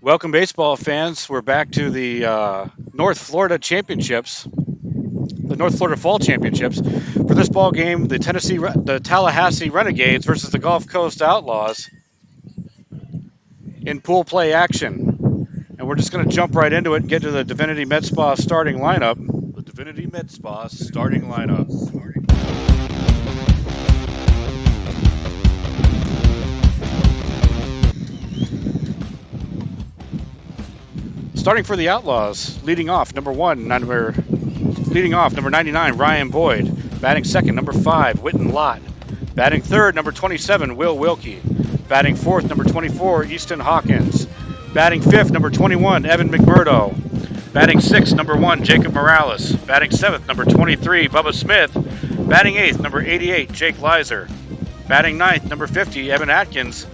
Welcome, baseball fans. We're back to the North Florida Championships, the North Florida Fall Championships. For this ball game, the Tallahassee Renegades versus the Gulf Coast Outlaws in pool play action. And we're just going to jump right into it and get to the Divinity Med Spa starting lineup. The Divinity Med Spa starting lineup. Starting for the Outlaws, leading off number 99, Ryan Boyd. Batting second, number 5, Witten Lott. Batting third, number 27, Will Wilkie. Batting fourth, number 24, Easton Hawkins. Batting fifth, number 21, Evan McMurdo. Batting sixth, number 1, Jacob Morales. Batting seventh, number 23, Bubba Smith. Batting eighth, number 88, Jake Leiser. Batting ninth, number 50, Evan Atkins.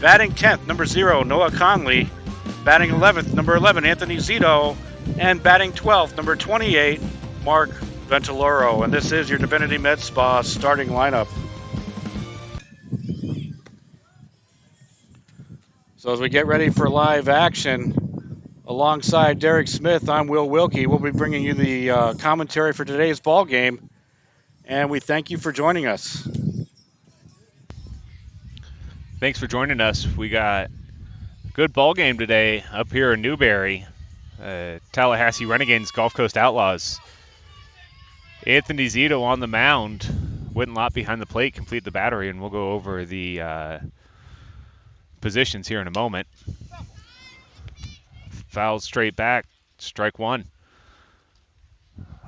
Batting 10th, number 0, Noah Conley. Batting 11th, number 11, Anthony Zito. And batting 12th, number 28, Mark Ventiloro. And this is your Divinity Med Spa starting lineup. So as we get ready for live action, alongside Derek Smith, I'm Will Wilkie. We'll be bringing you the commentary for today's ball game. And we thank you for joining us. Thanks for joining us. We got a good ball game today up here in Newberry. Tallahassee Renegades, Gulf Coast Outlaws. Anthony Zito on the mound. Witten Lott behind the plate, complete the battery, and we'll go over the positions here in a moment. Foul straight back, strike one.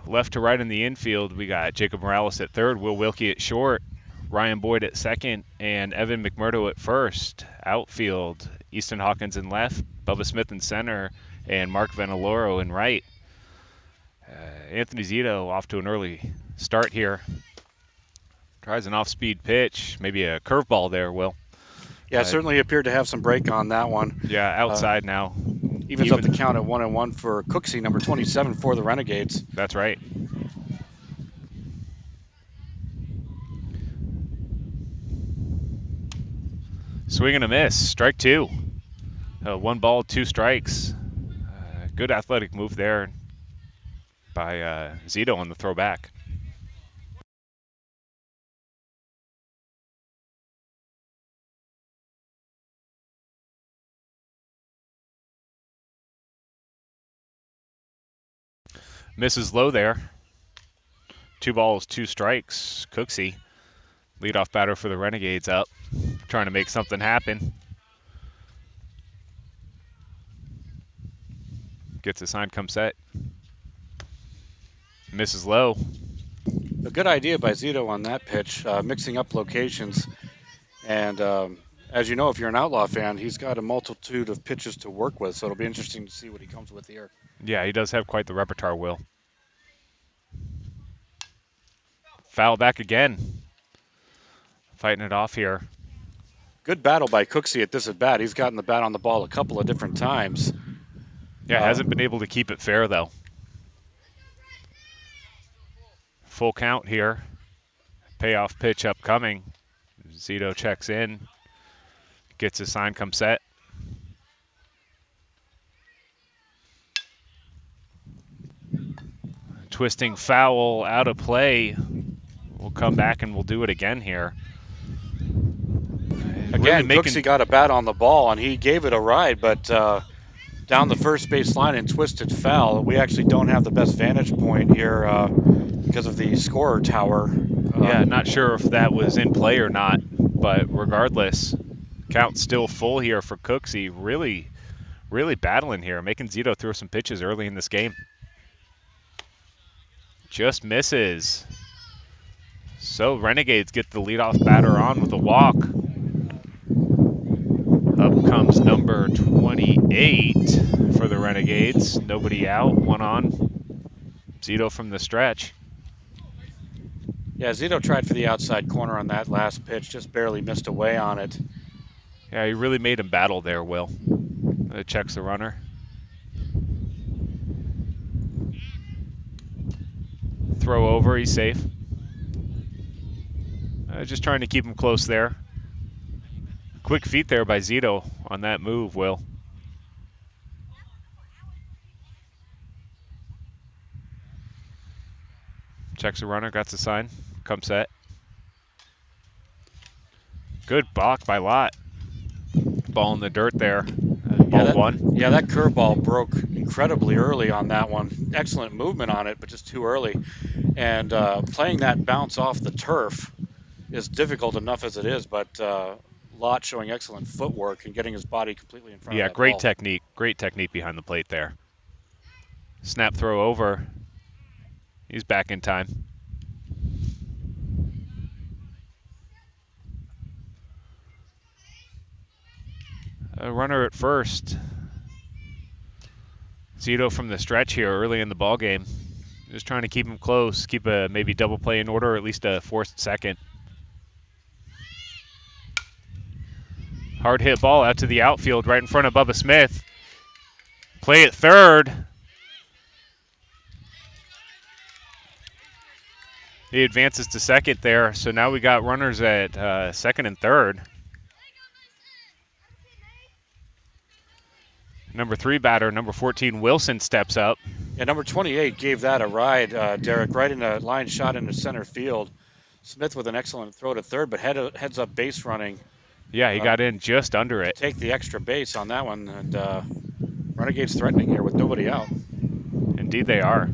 Left to right in the infield, we got Jacob Morales at third, Will Wilkie at short, Ryan Boyd at second, and Evan McMurdo at first. Outfield, Easton Hawkins in left, Bubba Smith in center, and Mark Ventiloro in right. Anthony Zito off to an early start here. Tries an off-speed pitch, maybe a curveball there, Will. Yeah, it certainly appeared to have some break on that one. Yeah, outside now. Evens up the count at 1-1 for Cooksey, number 27 for the Renegades. That's right. Swing and a miss, strike two. 1 ball, 2 strikes. Good athletic move there by Zito on the throwback. Misses low there. 2 balls, 2 strikes. Cooksey, leadoff batter for the Renegades, up, trying to make something happen. Gets a sign, come set. Misses low. A good idea by Zito on that pitch, mixing up locations. And as you know, if you're an Outlaw fan, he's got a multitude of pitches to work with, so it'll be interesting to see what he comes with here. Yeah, he does have quite the repertoire, Will. Foul back again. Fighting it off here. Good battle by Cooksey at this at-bat. He's gotten the bat on the ball a couple of different times. Yeah, hasn't been able to keep it fair, though. Full count here. Payoff pitch upcoming. Zito checks in. Gets his sign, come set. Twisting foul out of play. We'll come back and we'll do it again here. Again, really Cooksey got a bat on the ball, and he gave it a ride, but down the first base line and twisted foul. We actually don't have the best vantage point here because of the scorer tower. Yeah, not sure if that was in play or not, but regardless, count's still full here for Cooksey. Really, really battling here, making Zito throw some pitches early in this game. Just misses. So Renegades get the leadoff batter on with a walk. Up comes number 28 for the Renegades. Nobody out, 1 on. Zito from the stretch. Yeah, Zito tried for the outside corner on that last pitch, just barely missed away on it. Yeah, he really made him battle there, Will. Checks the runner. Throw over, he's safe. Just trying to keep him close there. Quick feet there by Zito on that move, Will. Checks the runner, got the sign. Come set. Good block by Lott. Ball in the dirt there. Ball one. Yeah, that curveball broke incredibly early on that one. Excellent movement on it, but just too early. And playing that bounce off the turf is difficult enough as it is, but Lott showing excellent footwork and getting his body completely in front of that great ball. technique. Great technique behind the plate there. Snap throw over. He's back in time. A runner at first. Zito from the stretch here early in the ball game. Just trying to keep him close, keep a maybe double play in order, or at least a forced second. Hard hit ball out to the outfield right in front of Bubba Smith. Play at third. He advances to second there, so now we got runners at second and third. Number 3 batter, number 14, Wilson, steps up. Yeah, number 28 gave that a ride, Derek, right in a line shot into center field. Smith with an excellent throw to third, but heads up base running. Yeah, he got in just under it. Take the extra base on that one, and Renegades threatening here with nobody out. Indeed they are.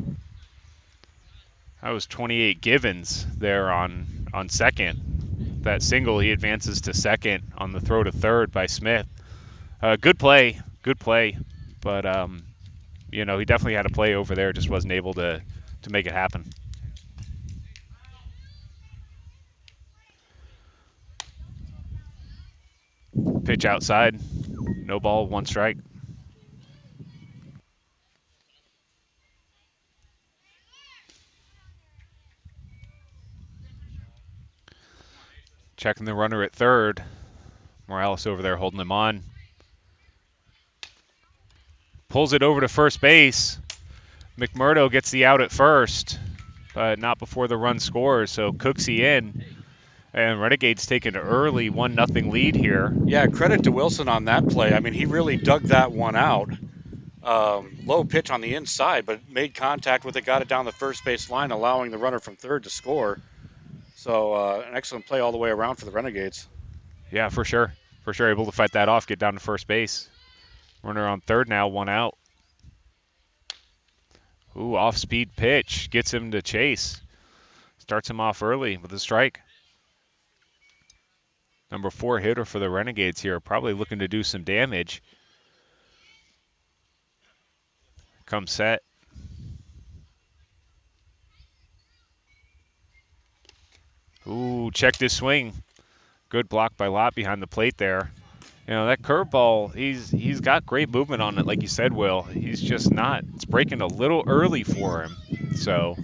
That was 28 Givens there on second. That single, he advances to second on the throw to third by Smith. Good play, but he definitely had a play over there, just wasn't able to make it happen. Pitch outside, no ball, 1 strike. Checking the runner at third. Morales over there holding him on. Pulls it over to first base. McMurdo gets the out at first, but not before the run scores, so Cooksey in. And Renegades take an early 1-0 lead here. Yeah, credit to Wilson on that play. I mean, he really dug that one out. Low pitch on the inside, but made contact with it, got it down the first base line, allowing the runner from third to score. So an excellent play all the way around for the Renegades. Yeah, for sure. Able to fight that off, get down to first base. Runner on third now, 1 out. Ooh, off-speed pitch. Gets him to chase. Starts him off early with a strike. Number 4 hitter for the Renegades here, probably looking to do some damage. Come set. Ooh, check this swing. Good block by Lott behind the plate there. That curveball, he's got great movement on it, like you said, Will. He's just not. It's breaking a little early for him. So,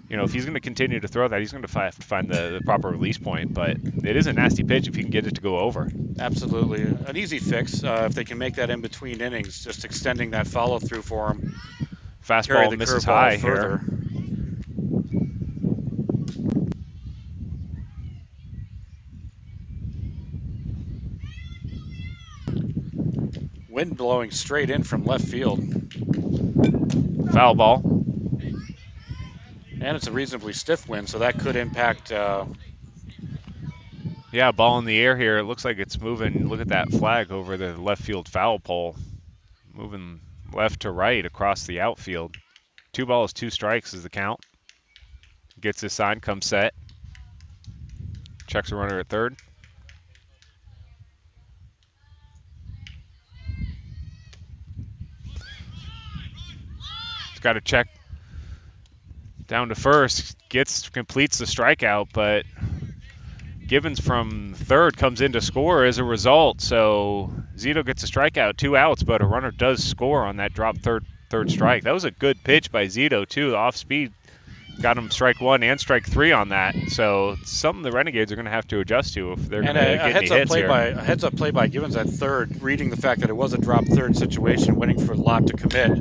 if he's going to continue to throw that, he's going to have to find the proper release point. But it is a nasty pitch if he can get it to go over. Absolutely. An easy fix if they can make that in between innings, just extending that follow-through for him. Fastball misses high here. Wind blowing straight in from left field. Foul ball. And it's a reasonably stiff wind, so that could impact. Yeah, ball in the air here. It looks like it's moving. Look at that flag over the left field foul pole. Moving left to right across the outfield. 2 balls, 2 strikes is the count. Gets his sign, comes set. Checks a runner at third. He's got to check down to first. Completes the strikeout, but Givens from third comes in to score as a result. So Zito gets a strikeout, 2 outs, but a runner does score on that drop third strike. That was a good pitch by Zito too. The off speed got him strike 1 and strike 3 on that. So it's something the Renegades are going to have to adjust to if they're going to get any hits here. A heads-up play by Givens at third, reading the fact that it was a drop third situation, waiting for Lott to commit.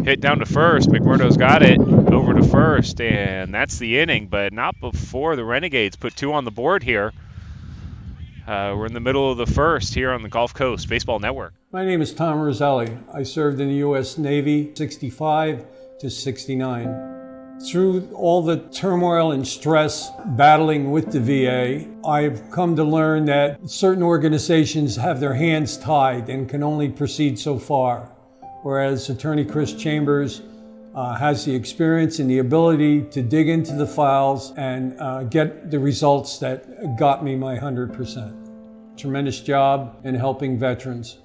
Hit down to first. McMurdo's got it over to first, and that's the inning, but not before the Renegades put 2 on the board here. We're in the middle of the first here on the Gulf Coast Baseball Network. My name is Tom Roselli. I served in the U.S. Navy 65 to 69. Through all the turmoil and stress battling with the VA, I've come to learn that certain organizations have their hands tied and can only proceed so far, whereas Attorney Chris Chambers has the experience and the ability to dig into the files and get the results that got me my 100%. Tremendous job in helping veterans.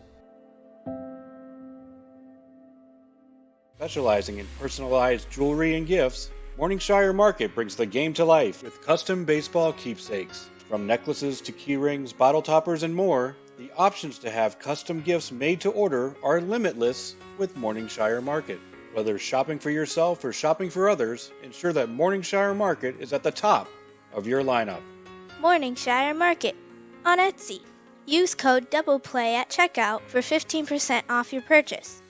Specializing in personalized jewelry and gifts, Morningshire Market brings the game to life with custom baseball keepsakes. From necklaces to key rings, bottle toppers, and more, the options to have custom gifts made to order are limitless with Morningshire Market. Whether shopping for yourself or shopping for others, ensure that Morningshire Market is at the top of your lineup. Morningshire Market on Etsy. Use code DOUBLEPLAY at checkout for 15% off your purchase.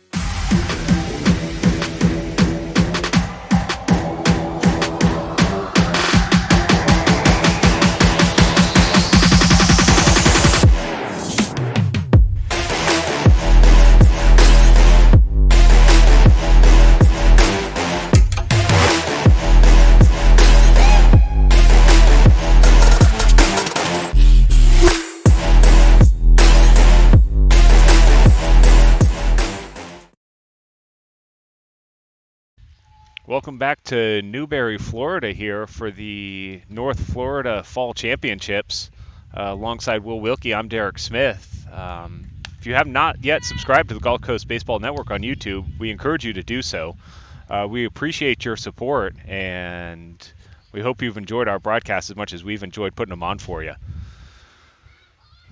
Welcome back to Newberry, Florida here for the North Florida Fall Championships. Alongside Will Wilkie, I'm Derek Smith. If you have not yet subscribed to the Gulf Coast Baseball Network on YouTube, we encourage you to do so. We appreciate your support, and we hope you've enjoyed our broadcasts as much as we've enjoyed putting them on for you.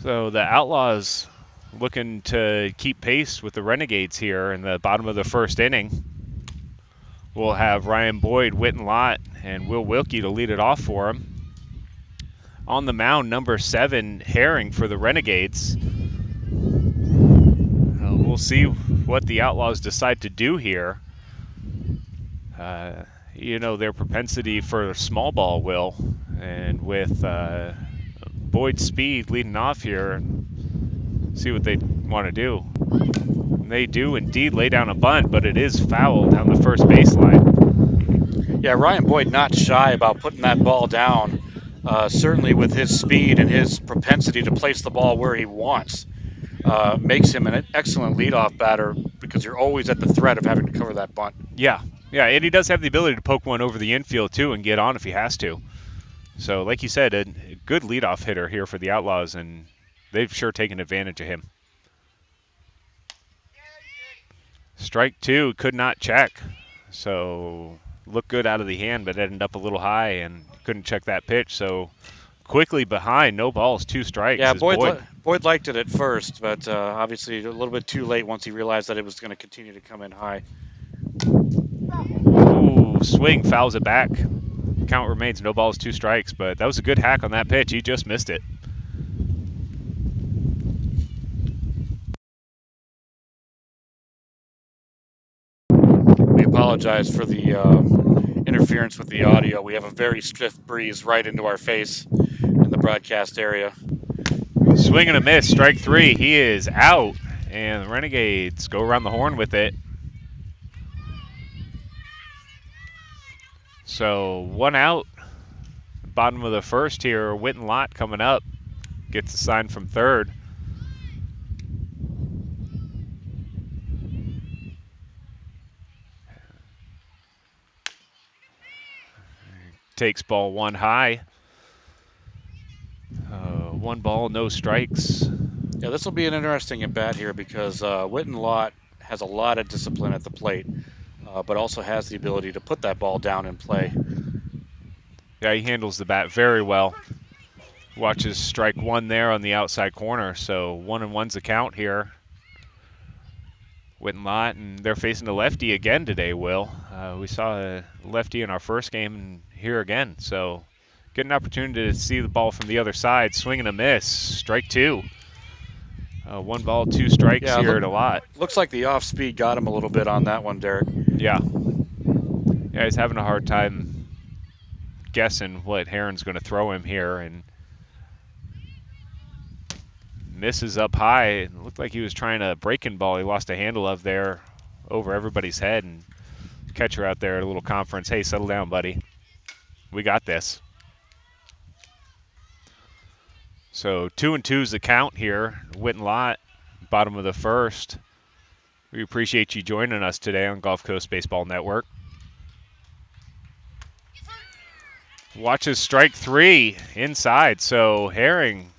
So the Outlaws looking to keep pace with the Renegades here in the bottom of the first inning. We'll have Ryan Boyd, Witten Lott, and Will Wilkie to lead it off for him. On the mound, number 7, Herring for the Renegades. We'll see what the Outlaws decide to do here. Their propensity for small ball, Will. And with Boyd's speed leading off here, see what they want to do. They do indeed lay down a bunt, but it is foul down the first baseline. Yeah, Ryan Boyd not shy about putting that ball down, certainly with his speed and his propensity to place the ball where he wants. Makes him an excellent leadoff batter because you're always at the threat of having to cover that bunt. Yeah, and he does have the ability to poke one over the infield too and get on if he has to. So, like you said, a good leadoff hitter here for the Outlaws, and they've sure taken advantage of him. Strike 2, could not check. So looked good out of the hand, but ended up a little high and couldn't check that pitch. So quickly behind, no balls, 2 strikes. Yeah, Boyd liked it at first, but obviously a little bit too late once he realized that it was going to continue to come in high. Ooh, swing, fouls it back. Count remains no balls, 2 strikes, but that was a good hack on that pitch. He just missed it. Apologize for the interference with the audio. We have a very stiff breeze right into our face in the broadcast area. Swing and a miss, strike 3. He is out, and the Renegades go around the horn with it. So 1 out, bottom of the first here. Witten Lott coming up, gets a sign from third. Takes ball 1 high. 1 ball, no strikes. Yeah, this will be an interesting at bat here because Witten Lott has a lot of discipline at the plate, but also has the ability to put that ball down and play. Yeah, he handles the bat very well. Watches strike 1 there on the outside corner, so 1-1's the count here. Witten Lott, and they're facing a lefty again today, Will. We saw a lefty in our first game and here again, so get an opportunity to see the ball from the other side. Swing and a miss, strike 2. 1 ball, 2 strikes here at a Lott. Looks like the off speed got him a little bit on that one, Derek. Yeah, he's having a hard time guessing what Herron's going to throw him here, and misses up high. It looked like he was trying a breaking ball he lost a handle of there over everybody's head and catcher out there at a little conference. Hey, settle down, buddy. We got this. So 2-2's the count here. Witten Lot, bottom of the first. We appreciate you joining us today on Gulf Coast Baseball Network. Watches strike 3 inside. So Herring,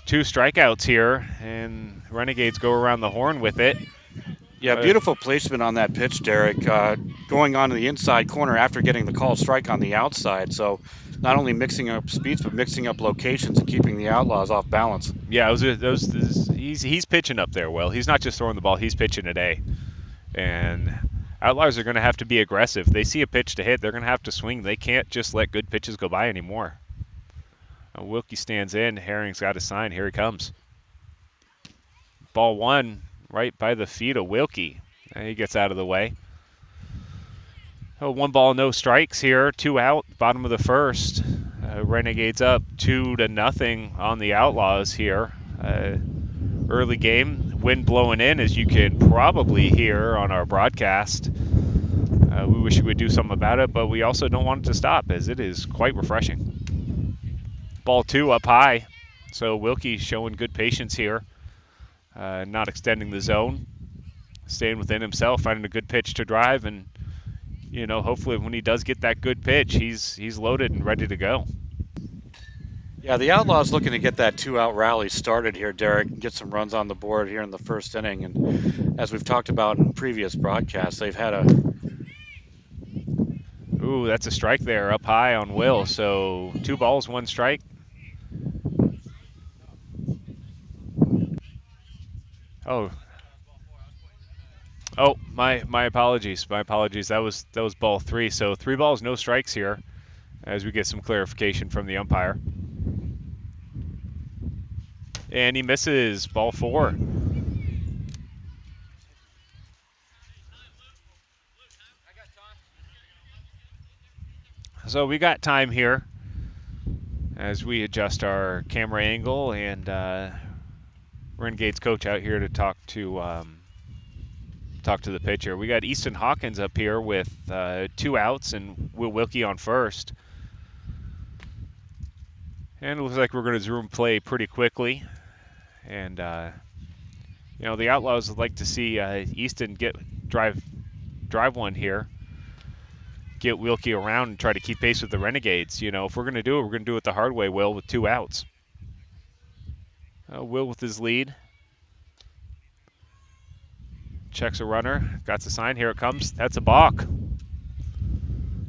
2 strikeouts here, and Renegades go around the horn with it. Yeah, beautiful placement on that pitch, Derek. Going on to the inside corner after getting the called strike on the outside. So not only mixing up speeds, but mixing up locations and keeping the Outlaws off balance. Yeah, he's pitching up there, Will. He's not just throwing the ball, he's pitching today. And Outlaws are going to have to be aggressive. They see a pitch to hit, they're going to have to swing. They can't just let good pitches go by anymore. Wilkie stands in. Herring's got a sign. Here he comes. Ball 1 right by the feet of Wilkie. He gets out of the way. 1 ball, no strikes here. 2 out, bottom of the first. Renegades up 2-0 on the Outlaws here. Early game, wind blowing in, as you can probably hear on our broadcast. We wish we would do something about it, but we also don't want it to stop, as it is quite refreshing. Ball 2 up high, so Wilkie showing good patience here. Not extending the zone, staying within himself, finding a good pitch to drive, and hopefully when he does get that good pitch, he's loaded and ready to go. Yeah, the Outlaws looking to get that 2-out rally started here, Derek, and get some runs on the board here in the first inning. And as we've talked about in previous broadcasts, they've had a... Ooh, that's a strike there up high on Will. So 2 balls, 1 strike. Oh, my apologies. My apologies. That was ball 3. So 3 balls, no strikes here, as we get some clarification from the umpire. And he misses ball 4. So we got time here as we adjust our camera angle, and Renegades coach out here to talk to the pitcher. We got Easton Hawkins up here with 2 outs and Will Wilkie on first. And it looks like we're going to zoom play pretty quickly. And the Outlaws would like to see Easton drive one here, get Wilkie around and try to keep pace with the Renegades. If we're going to do it, we're going to do it the hard way, Will, with 2 outs. Will with his lead. Checks a runner. Got the sign. Here it comes. That's a balk.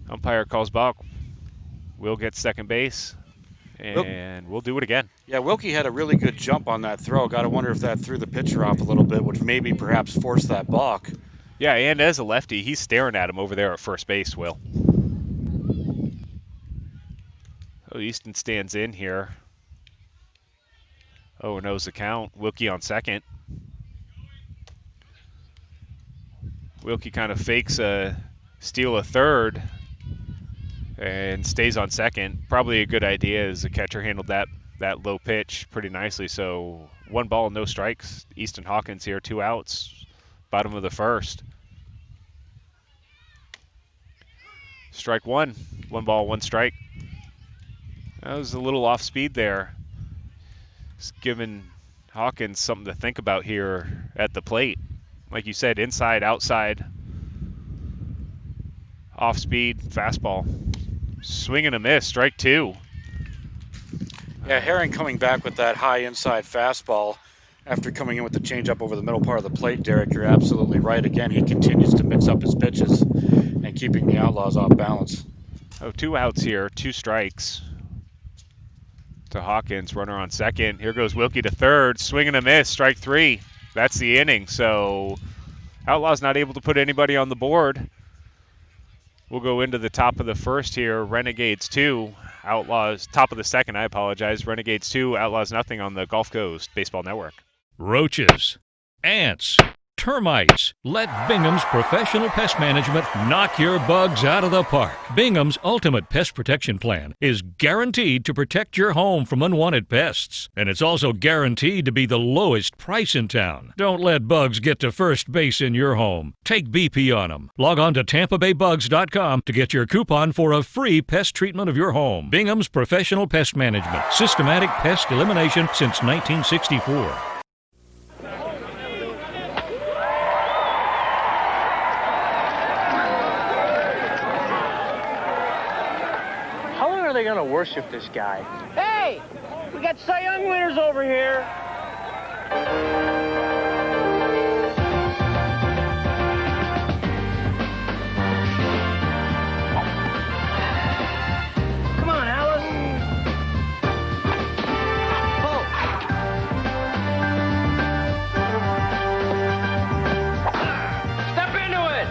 Umpire calls balk. Will gets second base. And we'll do it again. Yeah, Wilkie had a really good jump on that throw. Got to wonder if that threw the pitcher off a little bit, which maybe perhaps forced that balk. Yeah, and as a lefty, he's staring at him over there at first base, Will. Oh, Easton stands in here. Oh, knows the count. Wilkie on second. Wilkie kind of fakes a steal a third and stays on second. Probably a good idea, as the catcher handled that low pitch pretty nicely. So 1 ball, no strikes. Easton Hawkins here, 2 outs. Bottom of the first. Strike 1. 1 ball, 1 strike. That was a little off speed there. It's giving Hawkins something to think about here at the plate. Like you said, inside, outside, off speed, fastball. Swing and a miss, strike 2. Yeah, Herring coming back with that high inside fastball after coming in with the changeup over the middle part of the plate, Derek. You're absolutely right. Again, he continues to mix up his pitches and keeping the Outlaws off balance. 2 outs here, 2 strikes to Hawkins, runner on second. Here goes Wilkie to third, swing and a miss, strike 3. That's the inning. So Outlaws not able to put anybody on the board. We'll go into the top of the first here. Renegades 2, Outlaws, top of the second, I apologize. Renegades 2, Outlaws nothing on the Gulf Coast Baseball Network. Roaches, ants, termites. Let Bingham's Professional Pest Management knock your bugs out of the park. Bingham's Ultimate Pest Protection Plan is guaranteed to protect your home from unwanted pests. And it's also guaranteed to be the lowest price in town. Don't let bugs get to first base in your home. Take BP on them. Log on to TampaBayBugs.com to get your coupon for a free pest treatment of your home. Bingham's Professional Pest Management. Systematic pest elimination since 1964. Are they gonna worship this guy? Hey, we got Cy Young winners over here. Come on, Alice. Oh. Step into it.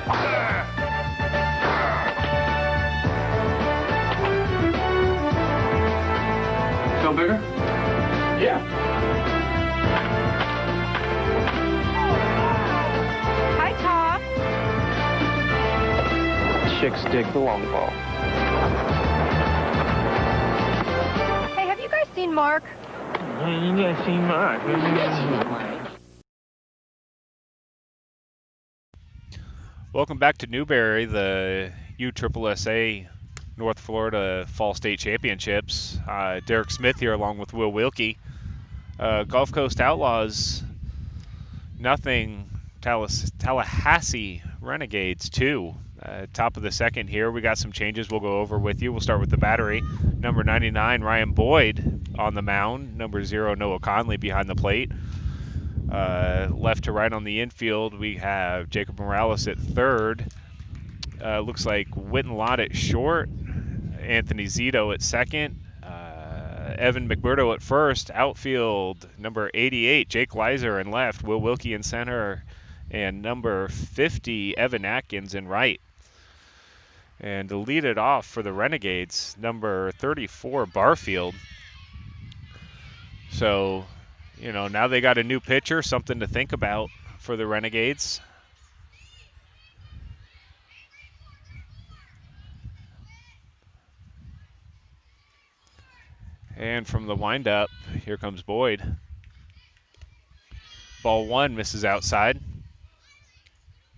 Feel bigger? Yeah. Hi, Tom. Chicks dig the long ball. Hey, have you guys seen Mark? You guys seen Mark? Welcome back to Newberry, the USSSA North Florida Fall State Championships. Derek Smith here along with Will Wilkie. Gulf Coast Outlaws, nothing. Tallahassee Renegades, 2. Top of the second here. We got some changes we'll go over with you. We'll start with the battery. Number 99, Ryan Boyd on the mound. Number 0, Noah Conley behind the plate. Left to right on the infield, we have Jacob Morales at third. Looks like Witten Lott at short. Anthony Zito at second. Evan McMurdo at first. Outfield, number 88, Jake Leiser in left. Will Wilkie in center. And number 50, Evan Atkins in right. And to lead it off for the Renegades, number 34, Barfield. So, you know, now they got a new pitcher, something to think about for the Renegades. And from the windup, here comes Boyd. Ball 1 misses outside.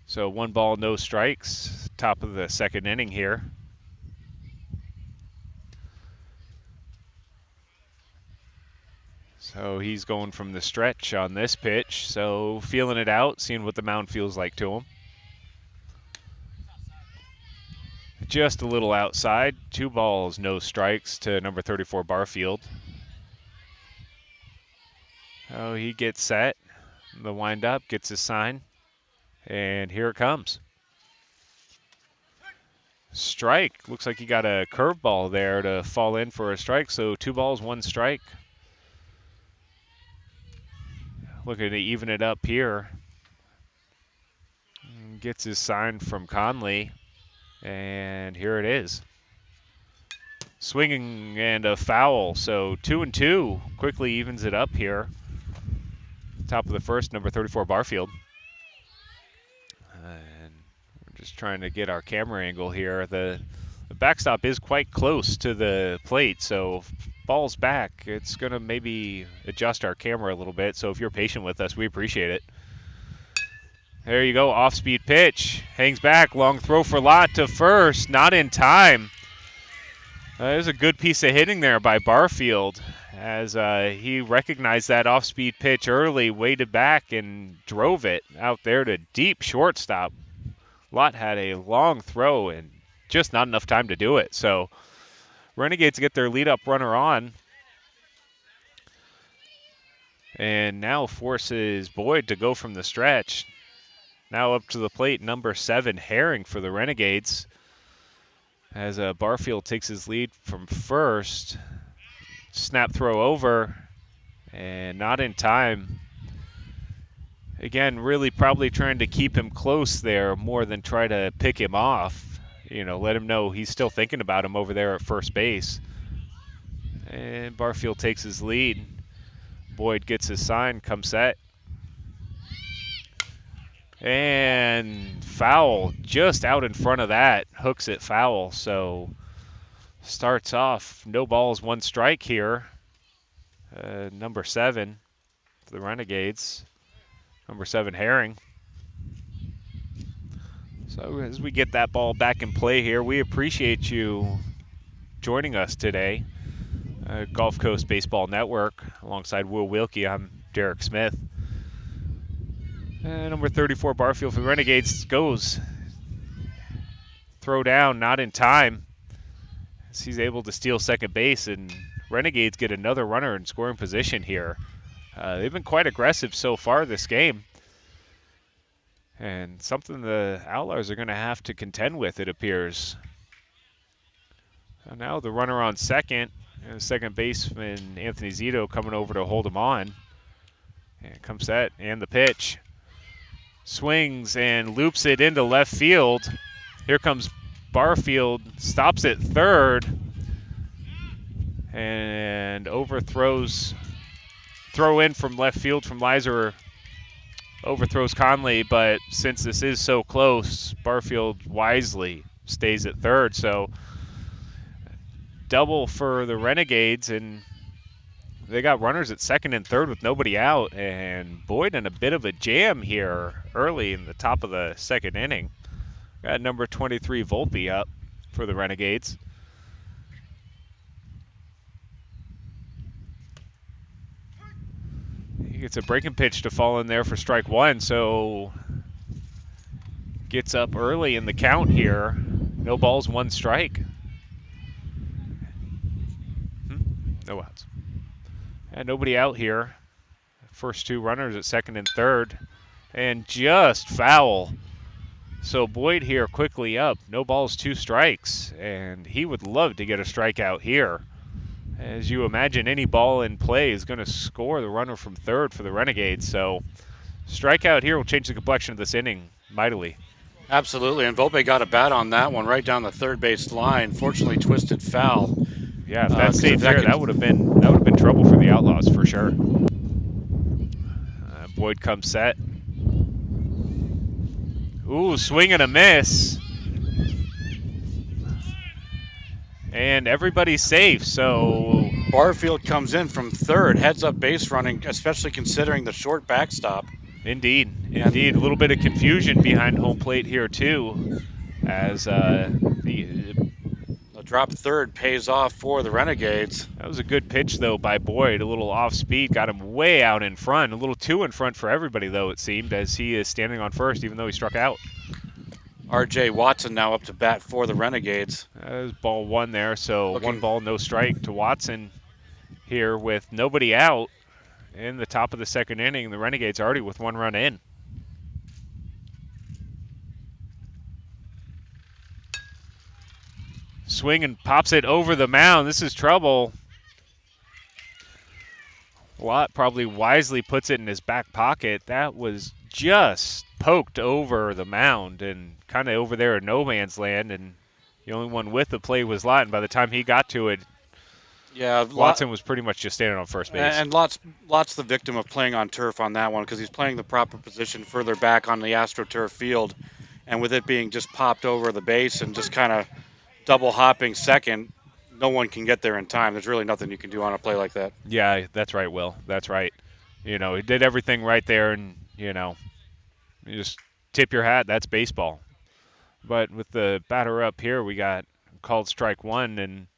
So 1 ball, no strikes. Top of the second inning here. So he's going from the stretch on this pitch. So feeling it out, seeing what the mound feels like to him. Just a little outside. 2 balls, no strikes to number 34, Barfield. Oh, he gets set. The windup, gets his sign. And here it comes. Strike. Looks like he got a curveball there to fall in for a strike. So 2 balls, 1 strike. Looking to even it up here. Gets his sign from Conley. And here it is. Swinging and a foul. So 2-2. Quickly evens it up here. Top of the first, number 34, Barfield. And we're just trying to get our camera angle here. The backstop is quite close to the plate, so if ball's back, it's going to maybe adjust our camera a little bit. So if you're patient with us, we appreciate it. There you go, off-speed pitch. Hangs back, long throw for Lott to first, not in time. There's a good piece of hitting there by Barfield as he recognized that off-speed pitch early, waited back and drove it out there to deep shortstop. Lott had a long throw and just not enough time to do it. So Renegades get their lead-up runner on. And now forces Boyd to go from the stretch. Now up to the plate, number 7, Herring for the Renegades. As Barfield takes his lead from first. Snap throw over, and not in time. Again, really probably trying to keep him close there more than try to pick him off. You know, let him know he's still thinking about him over there at first base. And Barfield takes his lead. Boyd gets his sign, comes set. And foul just out in front of that. Hooks it foul. So starts off no balls, 1 strike here. Number 7 for the Renegades. Number 7 Herring. So as we get that ball back in play here, we appreciate you joining us today. Gulf Coast Baseball Network. Alongside Will Wilkie, I'm Derek Smith. Number 34 Barfield for the Renegades goes. Throw down, not in time. As he's able to steal second base, and Renegades get another runner in scoring position here. They've been quite aggressive so far this game. And something the Outlaws are going to have to contend with, it appears. So now the runner on second. Second baseman Anthony Zito coming over to hold him on. And comes set, and the pitch. Swings and loops it into left field. Here comes Barfield, stops at third, and overthrows. Throw in from left field from Lizer. Overthrows Conley, but since this is so close, Barfield wisely stays at third. So double for the Renegades, and they got runners at second and third with nobody out. And Boyd in a bit of a jam here early in the top of the second inning. Got number 23 Volpe up for the Renegades. He gets a breaking pitch to fall in there for strike 1, so gets up early in the count here. No balls, 1 strike. No outs. And nobody out here. First 2 runners at second and third. And just foul. So Boyd here quickly up. No balls, 2 strikes. And he would love to get a strikeout here. As you imagine, any ball in play is going to score the runner from third for the Renegades. So strikeout here will change the complexion of this inning mightily. Absolutely, and Volpe got a bat on that one right down the third base line. Fortunately, twisted foul. Yeah, if that stayed there, that would have been trouble for the Outlaws for sure. Boyd comes set. Ooh, swing and a miss. And everybody's safe, so Barfield comes in from third, heads up base running, especially considering the short backstop. Indeed. A little bit of confusion behind home plate here too, as the drop third pays off for the Renegades. That was a good pitch though by Boyd, a little off speed, got him way out in front, a little too in front for everybody though it seemed, as he is standing on first even though he struck out. R.J. Watson now up to bat for the Renegades. That was ball 1 there, so 1 ball, no strike to Watson here with nobody out in the top of the second inning. The Renegades already with 1 run in. Swing and pops it over the mound. This is trouble. Lott probably wisely puts it in his back pocket. That was just poked over the mound and kind of over there in no man's land, and the only one with the play was Lott, and by the time he got to it, yeah, Watson was pretty much just standing on first base. And Lott's the victim of playing on turf on that one because he's playing the proper position further back on the AstroTurf field, and with it being just popped over the base and just kind of double hopping second, no one can get there in time. There's really nothing you can do on a play like that. Yeah, that's right, Will. That's right. He did everything right there, and, you just tip your hat. That's baseball. But with the batter up here, we got called strike 1, and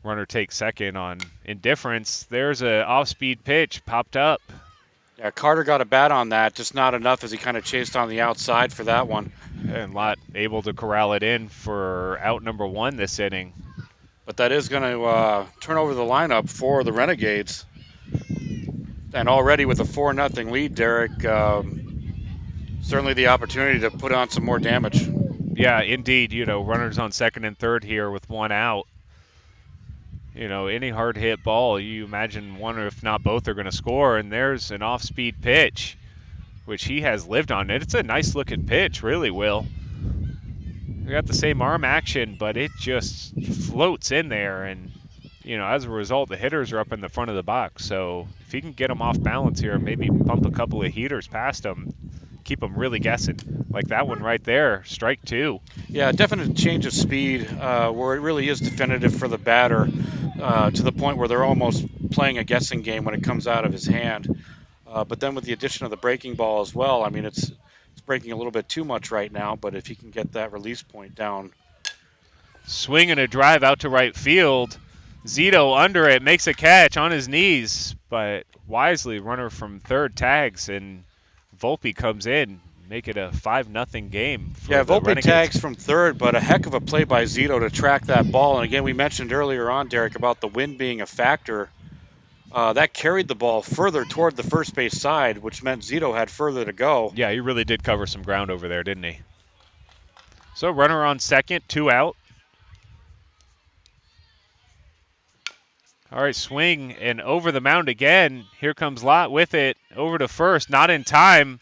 runner takes second on indifference. There's a off-speed pitch popped up. Yeah, Carter got a bat on that, just not enough as he kind of chased on the outside for that one. And Lott able to corral it in for out number 1 this inning. But that is going to turn over the lineup for the Renegades. And already with a 4-0 lead, Derek, certainly the opportunity to put on some more damage. Yeah, indeed. Runners on second and third here with 1 out. Any hard hit ball, you imagine one or if not both are going to score. And there's an off-speed pitch, which he has lived on. It's a nice looking pitch, really, Will. We got the same arm action, but it just floats in there. And, as a result, the hitters are up in the front of the box. So if he can get them off balance here and maybe pump a couple of heaters past them, keep them really guessing. Like that one right there, strike 2. Yeah, definite change of speed where it really is definitive for the batter to the point where they're almost playing a guessing game when it comes out of his hand. But then with the addition of the breaking ball as well, I mean, it's breaking a little bit too much right now, but if he can get that release point down. Swing and a drive out to right field. Zito under it, makes a catch on his knees, but wisely, runner from third tags, and Volpe comes in, make it a 5-0 game for Yeah, the Volpe Renegades. tags from third, but a heck of a play by Zito to track that ball. And again, we mentioned earlier on, Derek, about the wind being a factor. That carried the ball further toward the first base side, which meant Zito had further to go. Yeah, he really did cover some ground over there, didn't he? So runner on second, 2 out. All right, swing and over the mound again. Here comes Lott with it. Over to first, not in time.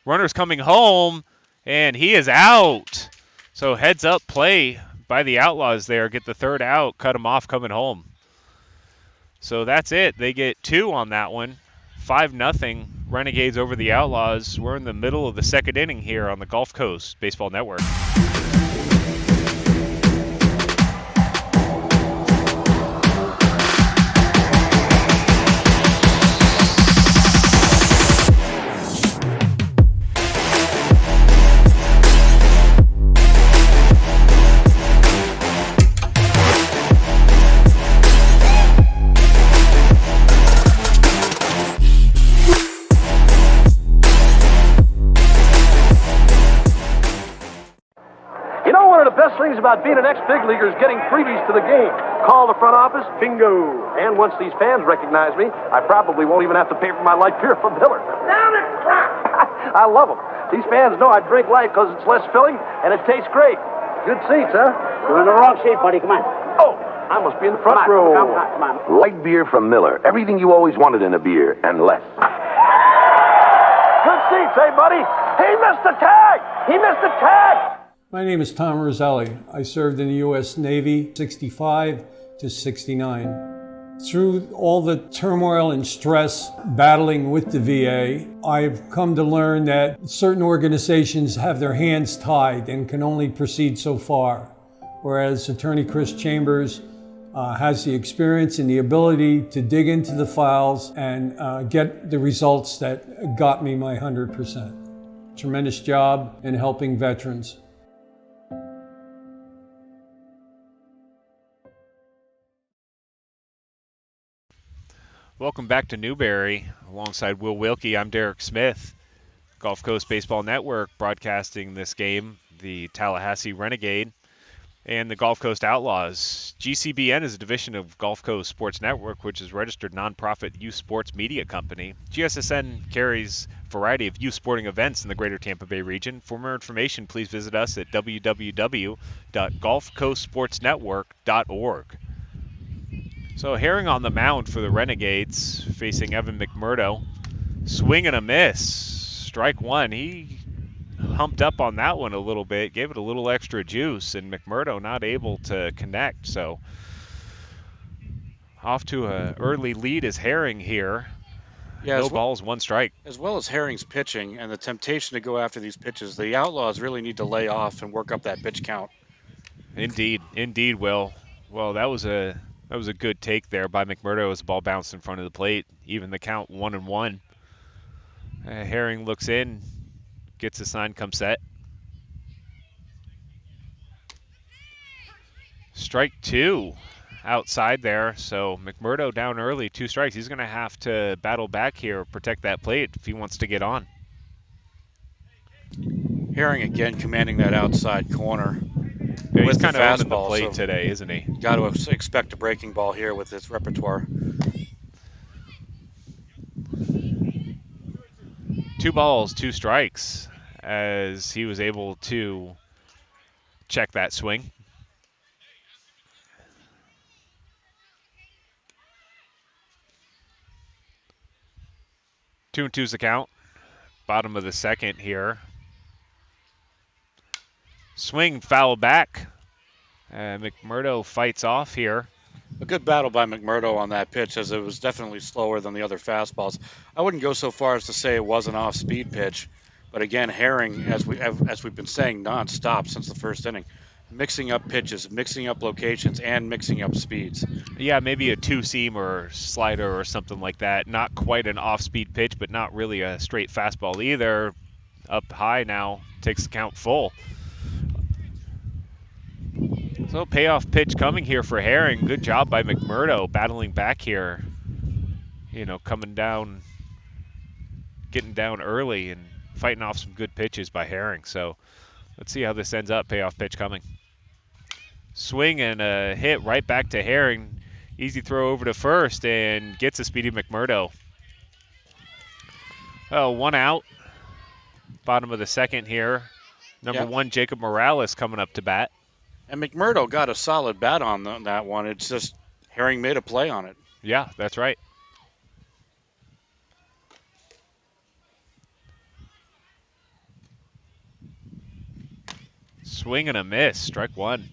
Runner's coming home, and he is out. So heads up play by the Outlaws there. Get the third out, cut him off coming home. So that's it. They get 2 on that one. 5-0. Renegades over the Outlaws. We're in the middle of the second inning here on the Gulf Coast Baseball Network. Things about being an ex-big leaguer is getting freebies to the game. Call the front office, bingo. And once these fans recognize me, I probably won't even have to pay for my light beer from Miller. Down it, I love them. These fans know I drink light because it's less filling and it tastes great. Good seats, huh? You're in the wrong seat, buddy. Come on. Oh, I must be in the front row. Come on. Light beer from Miller. Everything you always wanted in a beer and less. Good seats, hey, buddy. He missed the tag. He missed the tag. My name is Tom Roselli. I served in the U.S. Navy 65 to 69. Through all the turmoil and stress battling with the VA, I've come to learn that certain organizations have their hands tied and can only proceed so far, whereas Attorney Chris Chambers has the experience and the ability to dig into the files and get the results that got me my 100%. Tremendous job in helping veterans. Welcome back to Newberry. Alongside Will Wilkie, I'm Derek Smith. Gulf Coast Baseball Network broadcasting this game, the Tallahassee Renegade and the Gulf Coast Outlaws. GCBN is a division of Gulf Coast Sports Network, which is a registered nonprofit youth sports media company. GSSN carries a variety of youth sporting events in the greater Tampa Bay region. For more information, please visit us at www.gulfcoastsportsnetwork.org. So Herring on the mound for the Renegades, facing Evan McMurdo. Swing and a miss. Strike 1. He humped up on that one a little bit, gave it a little extra juice, and McMurdo not able to connect. So off to an early lead is Herring here. Yeah, no balls, 1 strike. As well as Herring's pitching and the temptation to go after these pitches, the Outlaws really need to lay off and work up that pitch count. Indeed, Will. Well, that was a good take there by McMurdo as the ball bounced in front of the plate. Even the count 1-1. Herring looks in, gets a sign, come set. Strike 2 outside there. So McMurdo down early, 2 strikes. He's going to have to battle back here, protect that plate if he wants to get on. Herring again commanding that outside corner. Yeah, he's kind of owning the plate today, isn't he? Got to expect a breaking ball here with his repertoire. 2 balls, 2 strikes, as he was able to check that swing. Two and two's the count. Bottom of the second here. Swing, foul back. McMurdo fights off here. A good battle by McMurdo on that pitch, as it was definitely slower than the other fastballs. I wouldn't go so far as to say it was an off-speed pitch, But again, Herring, as we've been saying nonstop since the first inning, mixing up pitches, mixing up locations, and mixing up speeds. Yeah, maybe a two-seam or slider or something like that. Not quite an off-speed pitch, but not really a straight fastball either. Up high now, takes the count full. So payoff pitch coming here for Herring. Good job by McMurdo battling back here. You know, coming down, getting down early and fighting off some good pitches by Herring. So let's see how this ends up. Payoff pitch coming. Swing and a hit right back to Herring. Easy throw over to first and gets a speedy McMurdo. Oh, one out. Bottom of the second here. Number one, Jacob Morales coming up to bat. And McMurdo got a solid bat on that one. It's just Herring made a play on it. Yeah, that's right. Swing and a miss, strike one.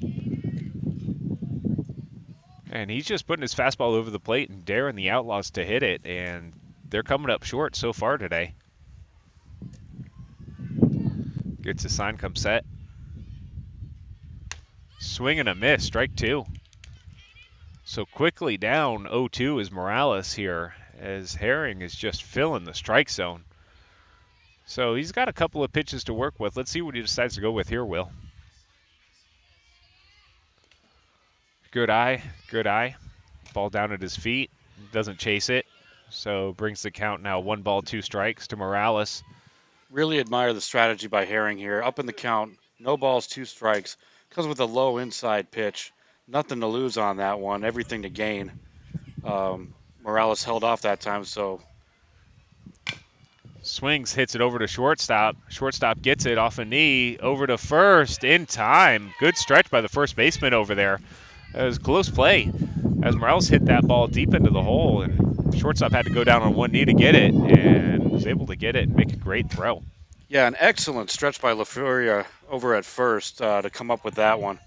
And he's just putting his fastball over the plate and daring the Outlaws to hit it, and they're coming up short so far today. Gets a sign, come set. Swing and a miss, strike two. So quickly down 0-2 is Morales here, as Herring is just filling the strike zone. So he's got a couple of pitches to work with. Let's see what he decides to go with here, Will. Good eye, good eye. Ball down at his feet, doesn't chase it. So brings the count now 1 ball, 2 strikes to Morales. Really admire the strategy by Herring here. Up in the count, no balls, 2 strikes. Comes with a low inside pitch. Nothing to lose on that one, everything to gain. Morales held off that time, so. Swings, hits it over to shortstop. Shortstop gets it off a knee, over to first in time. Good stretch by the first baseman over there. It was close play as Morales hit that ball deep into the hole, and shortstop had to go down on one knee to get it, and was able to get it and make a great throw. Yeah, an excellent stretch by LaFuria over at first to come up with that one.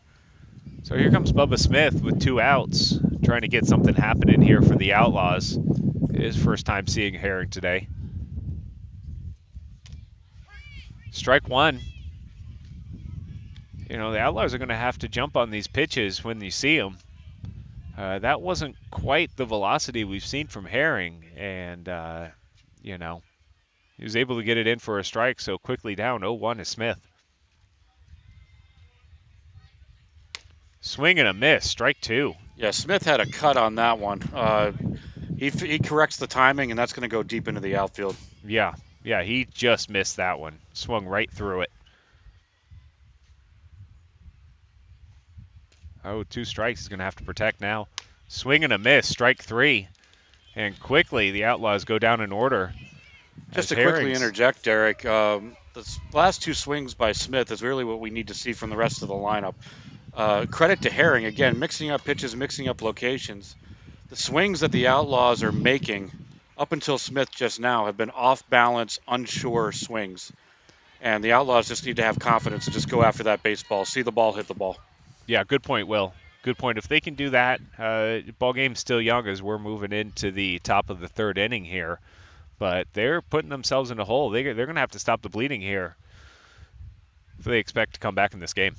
So here comes Bubba Smith with 2 outs, trying to get something happening here for the Outlaws. His first time seeing Herring today. Strike one. You know, the Outlaws are going to have to jump on these pitches when you see them. That wasn't quite the velocity we've seen from Herring, and, you know, he was able to get it in for a strike, so quickly down 0-1 is Smith. Swing and a miss, strike 2. Yeah, Smith had a cut on that one. He corrects the timing, and that's going to go deep into the outfield. Yeah, he just missed that one. Swung right through it. Oh, 2 strikes. He's going to have to protect now. Swing and a miss, strike 3. And quickly, the Outlaws go down in order. Just to quickly interject, Derek, the last 2 swings by Smith is really what we need to see from the rest of the lineup. Credit to Herring, again, mixing up pitches, mixing up locations. The swings that the Outlaws are making up until Smith just now have been off-balance, unsure swings. And the Outlaws just need to have confidence and just go after that baseball, see the ball, hit the ball. Yeah, good point, Will. Good point. If they can do that, ball game's still young as we're moving into the top of the 3rd inning here. But they're putting themselves in a hole. They're going to have to stop the bleeding here if they expect to come back in this game.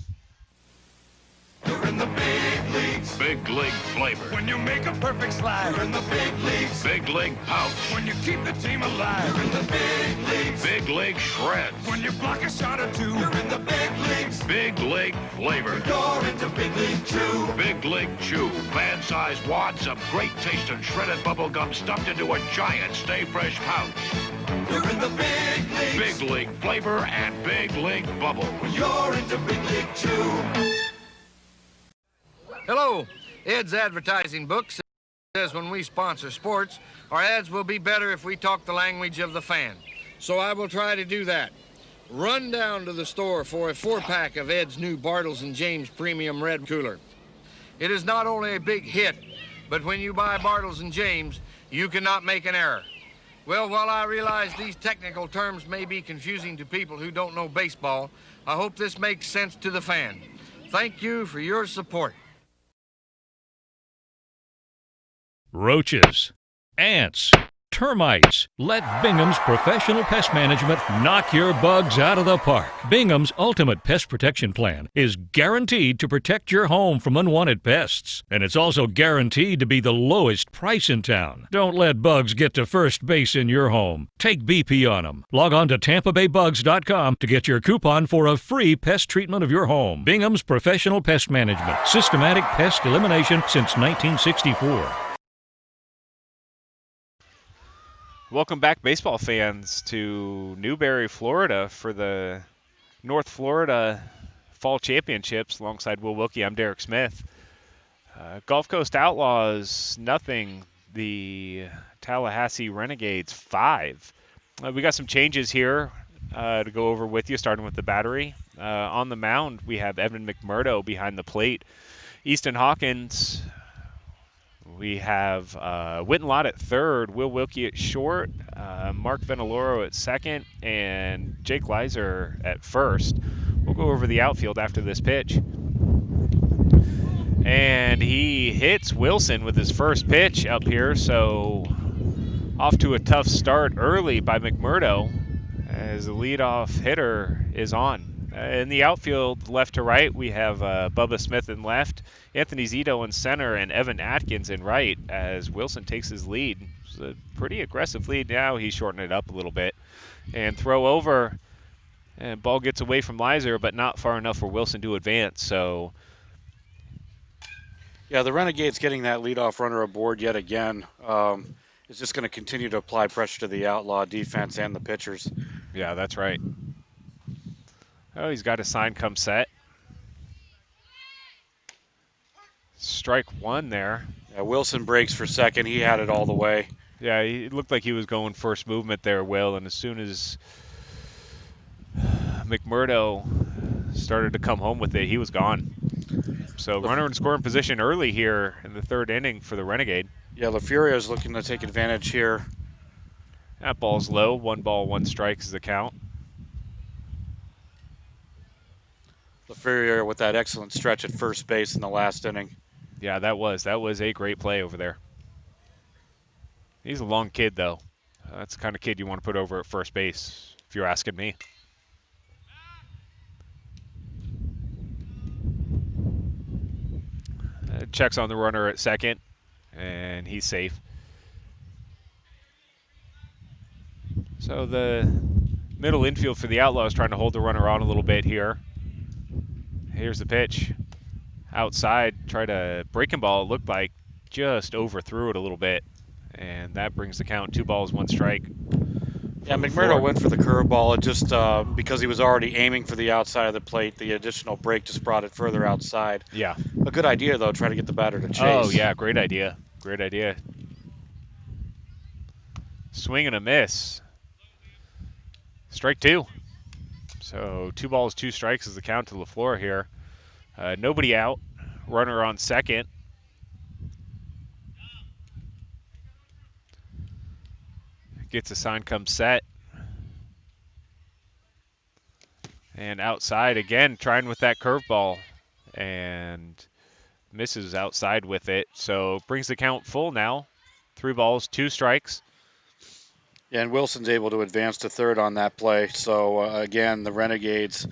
You're in the big leagues. Big league flavor. When you make a perfect slide. You're in the big leagues. Big league pouch. When you keep the team alive. You're in the big leagues. Big league shreds. When you block a shot or 2. You're in the big leagues. Big league flavor. You're into Big League Chew. Big League Chew. Fan-sized wads of great taste and shredded bubble gum stuffed into a giant Stay Fresh pouch. You're in the big leagues. Big league flavor and big league bubble. You're into Big League Chew. Hello, Ed's advertising book says when we sponsor sports, our ads will be better if we talk the language of the fan. So I will try to do that. Run down to the store for a 4-pack of Ed's new Bartles & James Premium Red Cooler. It is not only a big hit, but when you buy Bartles & James, you cannot make an error. Well, while I realize these technical terms may be confusing to people who don't know baseball, I hope this makes sense to the fan. Thank you for your support. Roaches, ants, termites. Let Bingham's Professional Pest Management knock your bugs out of the park. Bingham's Ultimate Pest Protection Plan is guaranteed to protect your home from unwanted pests. And it's also guaranteed to be the lowest price in town. Don't let bugs get to first base in your home. Take BP on them. Log on to TampaBayBugs.com to get your coupon for a free pest treatment of your home. Bingham's Professional Pest Management. Systematic pest elimination since 1964. Welcome back, baseball fans, to Newberry, Florida for the North Florida Fall Championships alongside Will Wilkie. I'm Derek Smith. Gulf Coast Outlaws, nothing. The Tallahassee Renegades, 5. We got some changes here to go over with you, starting with the battery. On the mound, we have Evan McMurdo behind the plate. Easton Hawkins. We have Witten Lott at third, Will Wilkie at short, Mark Veneloro at second, and Jake Leiser at first. We'll go over the outfield after this pitch. And he hits Wilson with his first pitch up here, so off to a tough start early by McMurdo as the leadoff hitter is on. In the outfield, left to right, we have Bubba Smith in left, Anthony Zito in center, and Evan Atkins in right as Wilson takes his lead. It's a pretty aggressive lead now. He's shortening it up a little bit. And throw over, and ball gets away from Leiser, but not far enough for Wilson to advance. So, yeah, the Renegades getting that leadoff runner aboard yet again is just going to continue to apply pressure to the Outlaw defense and the pitchers. Yeah, that's right. Oh, he's got a sign come set. Strike one there. Yeah, Wilson breaks for second. He had it all the way. Yeah, it looked like he was going first movement there, Will, and as soon as McMurdo started to come home with it, he was gone. So runner in scoring position early here in the third inning for the Renegade. Yeah, LaFuria is looking to take advantage here. That ball's low. 1 ball, 1 strike is the count. LaFuria with that excellent stretch at first base in the last inning. Yeah, that was a great play over there. He's a long kid, though. That's the kind of kid you want to put over at first base, if you're asking me. Checks on the runner at second, and he's safe. So the middle infield for the Outlaws trying to hold the runner on a little bit here. Here's the pitch. Outside, try to breaking ball. It looked like just overthrew it a little bit, and that brings the count 2 balls, 1 strike. Yeah, McMurdo went for the curveball. It just because he was already aiming for the outside of the plate, the additional break just brought it further outside. Yeah. A good idea, though, try to get the batter to chase. Oh, yeah, great idea. Great idea. Swing and a miss. Strike 2. So 2 balls, 2 strikes is the count to LaFleur here. Nobody out. Runner on second. Gets a sign, come set. And outside again, trying with that curveball. And misses outside with it. So brings the count full now. 3 balls, 2 strikes. Yeah, and Wilson's able to advance to third on that play. So, again, the Renegades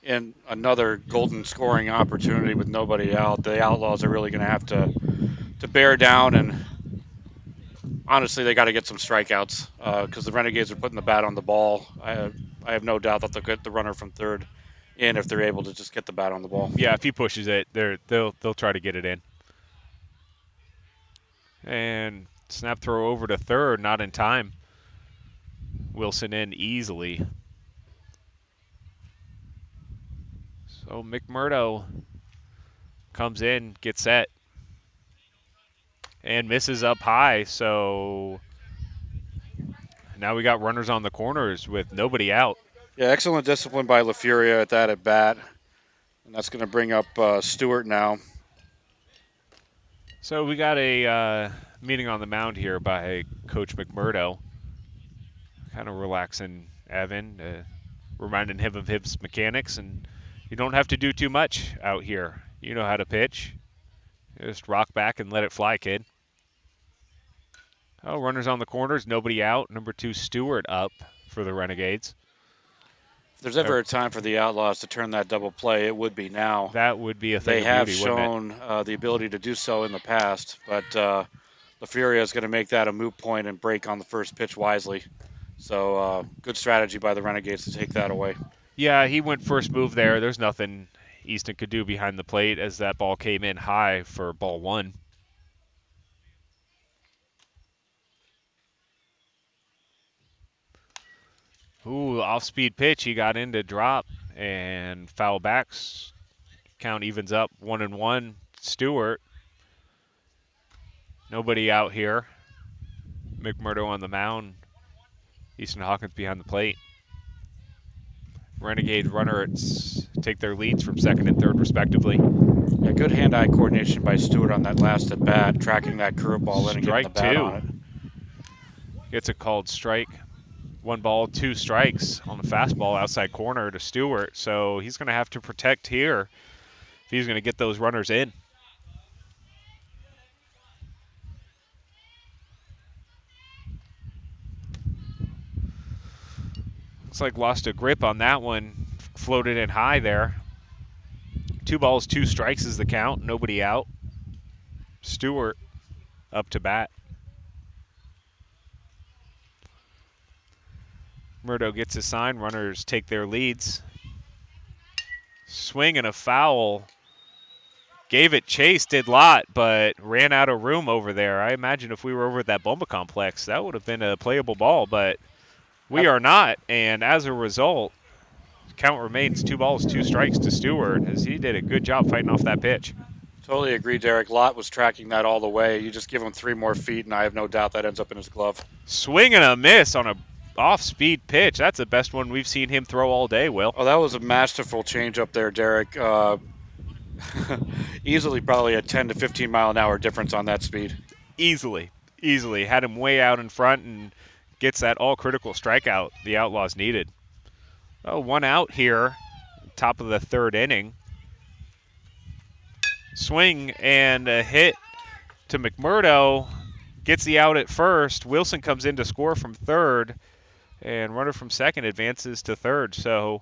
in another golden scoring opportunity with nobody out. The Outlaws are really going to have to bear down, and honestly, they got to get some strikeouts because the Renegades are putting the bat on the ball. I have no doubt that they'll get the runner from third in if they're able to just get the bat on the ball. Yeah, if he pushes it, they'll try to get it in. And snap throw over to third, not in time. Wilson in easily. So McMurdo comes in, gets set, and misses up high. So now we got runners on the corners with nobody out. Yeah, excellent discipline by LaFuria at that at bat. And that's going to bring up Stewart now. So we got a meeting on the mound here by Coach McMurdo. Kind of relaxing Evan, reminding him of his mechanics, and you don't have to do too much out here. You know how to pitch. Just rock back and let it fly, kid. Oh, runners on the corners, nobody out. Number 2, Stewart up for the Renegades. If there's ever a time for the Outlaws to turn that double play, it would be now. That would be a thing They of have beauty, wouldn't it? shown the ability to do so in the past, but LaFuria is going to make that a moot point and break on the first pitch wisely. So good strategy by the Renegades to take that away. Yeah, he went first move there. There's nothing Easton could do behind the plate as that ball came in high for ball 1. Ooh, off-speed pitch. He got in to drop and foul backs. Count evens up 1-1. Stewart. Nobody out here. McMurdo on the mound. Easton Hawkins behind the plate. Renegade runners take their leads from second and third, respectively. Yeah, good hand-eye coordination by Stewart on that last at-bat, tracking that curveball in and getting the bat on it. Gets a called strike. 1 ball, 2 strikes on the fastball outside corner to Stewart. So he's going to have to protect here if he's going to get those runners in. Looks like lost a grip on that one. Floated in high there. 2 balls, 2 strikes is the count. Nobody out. Stewart up to bat. Murdo gets a sign. Runners take their leads. Swing and a foul. Gave it chase, did Lott, but ran out of room over there. I imagine if we were over at that Bomba complex, that would have been a playable ball, but we are not. And as a result, count remains 2 balls, 2 strikes to Stewart, as he did a good job fighting off that pitch. Totally agree, Derek. Lott was tracking that all the way. You just give him 3 more feet, and I have no doubt that ends up in his glove. Swing and a miss on a off-speed pitch. That's the best one we've seen him throw all day, Will. Oh, that was a masterful change up there, Derek. Easily probably a 10 to 15 mile an hour difference on that speed. Easily. Had him way out in front and gets that all-critical strikeout the Outlaws needed. Oh, 1 out here, top of the 3rd inning. Swing and a hit to McMurdo. Gets the out at first. Wilson comes in to score from 3rd. And runner from 2nd advances to 3rd. So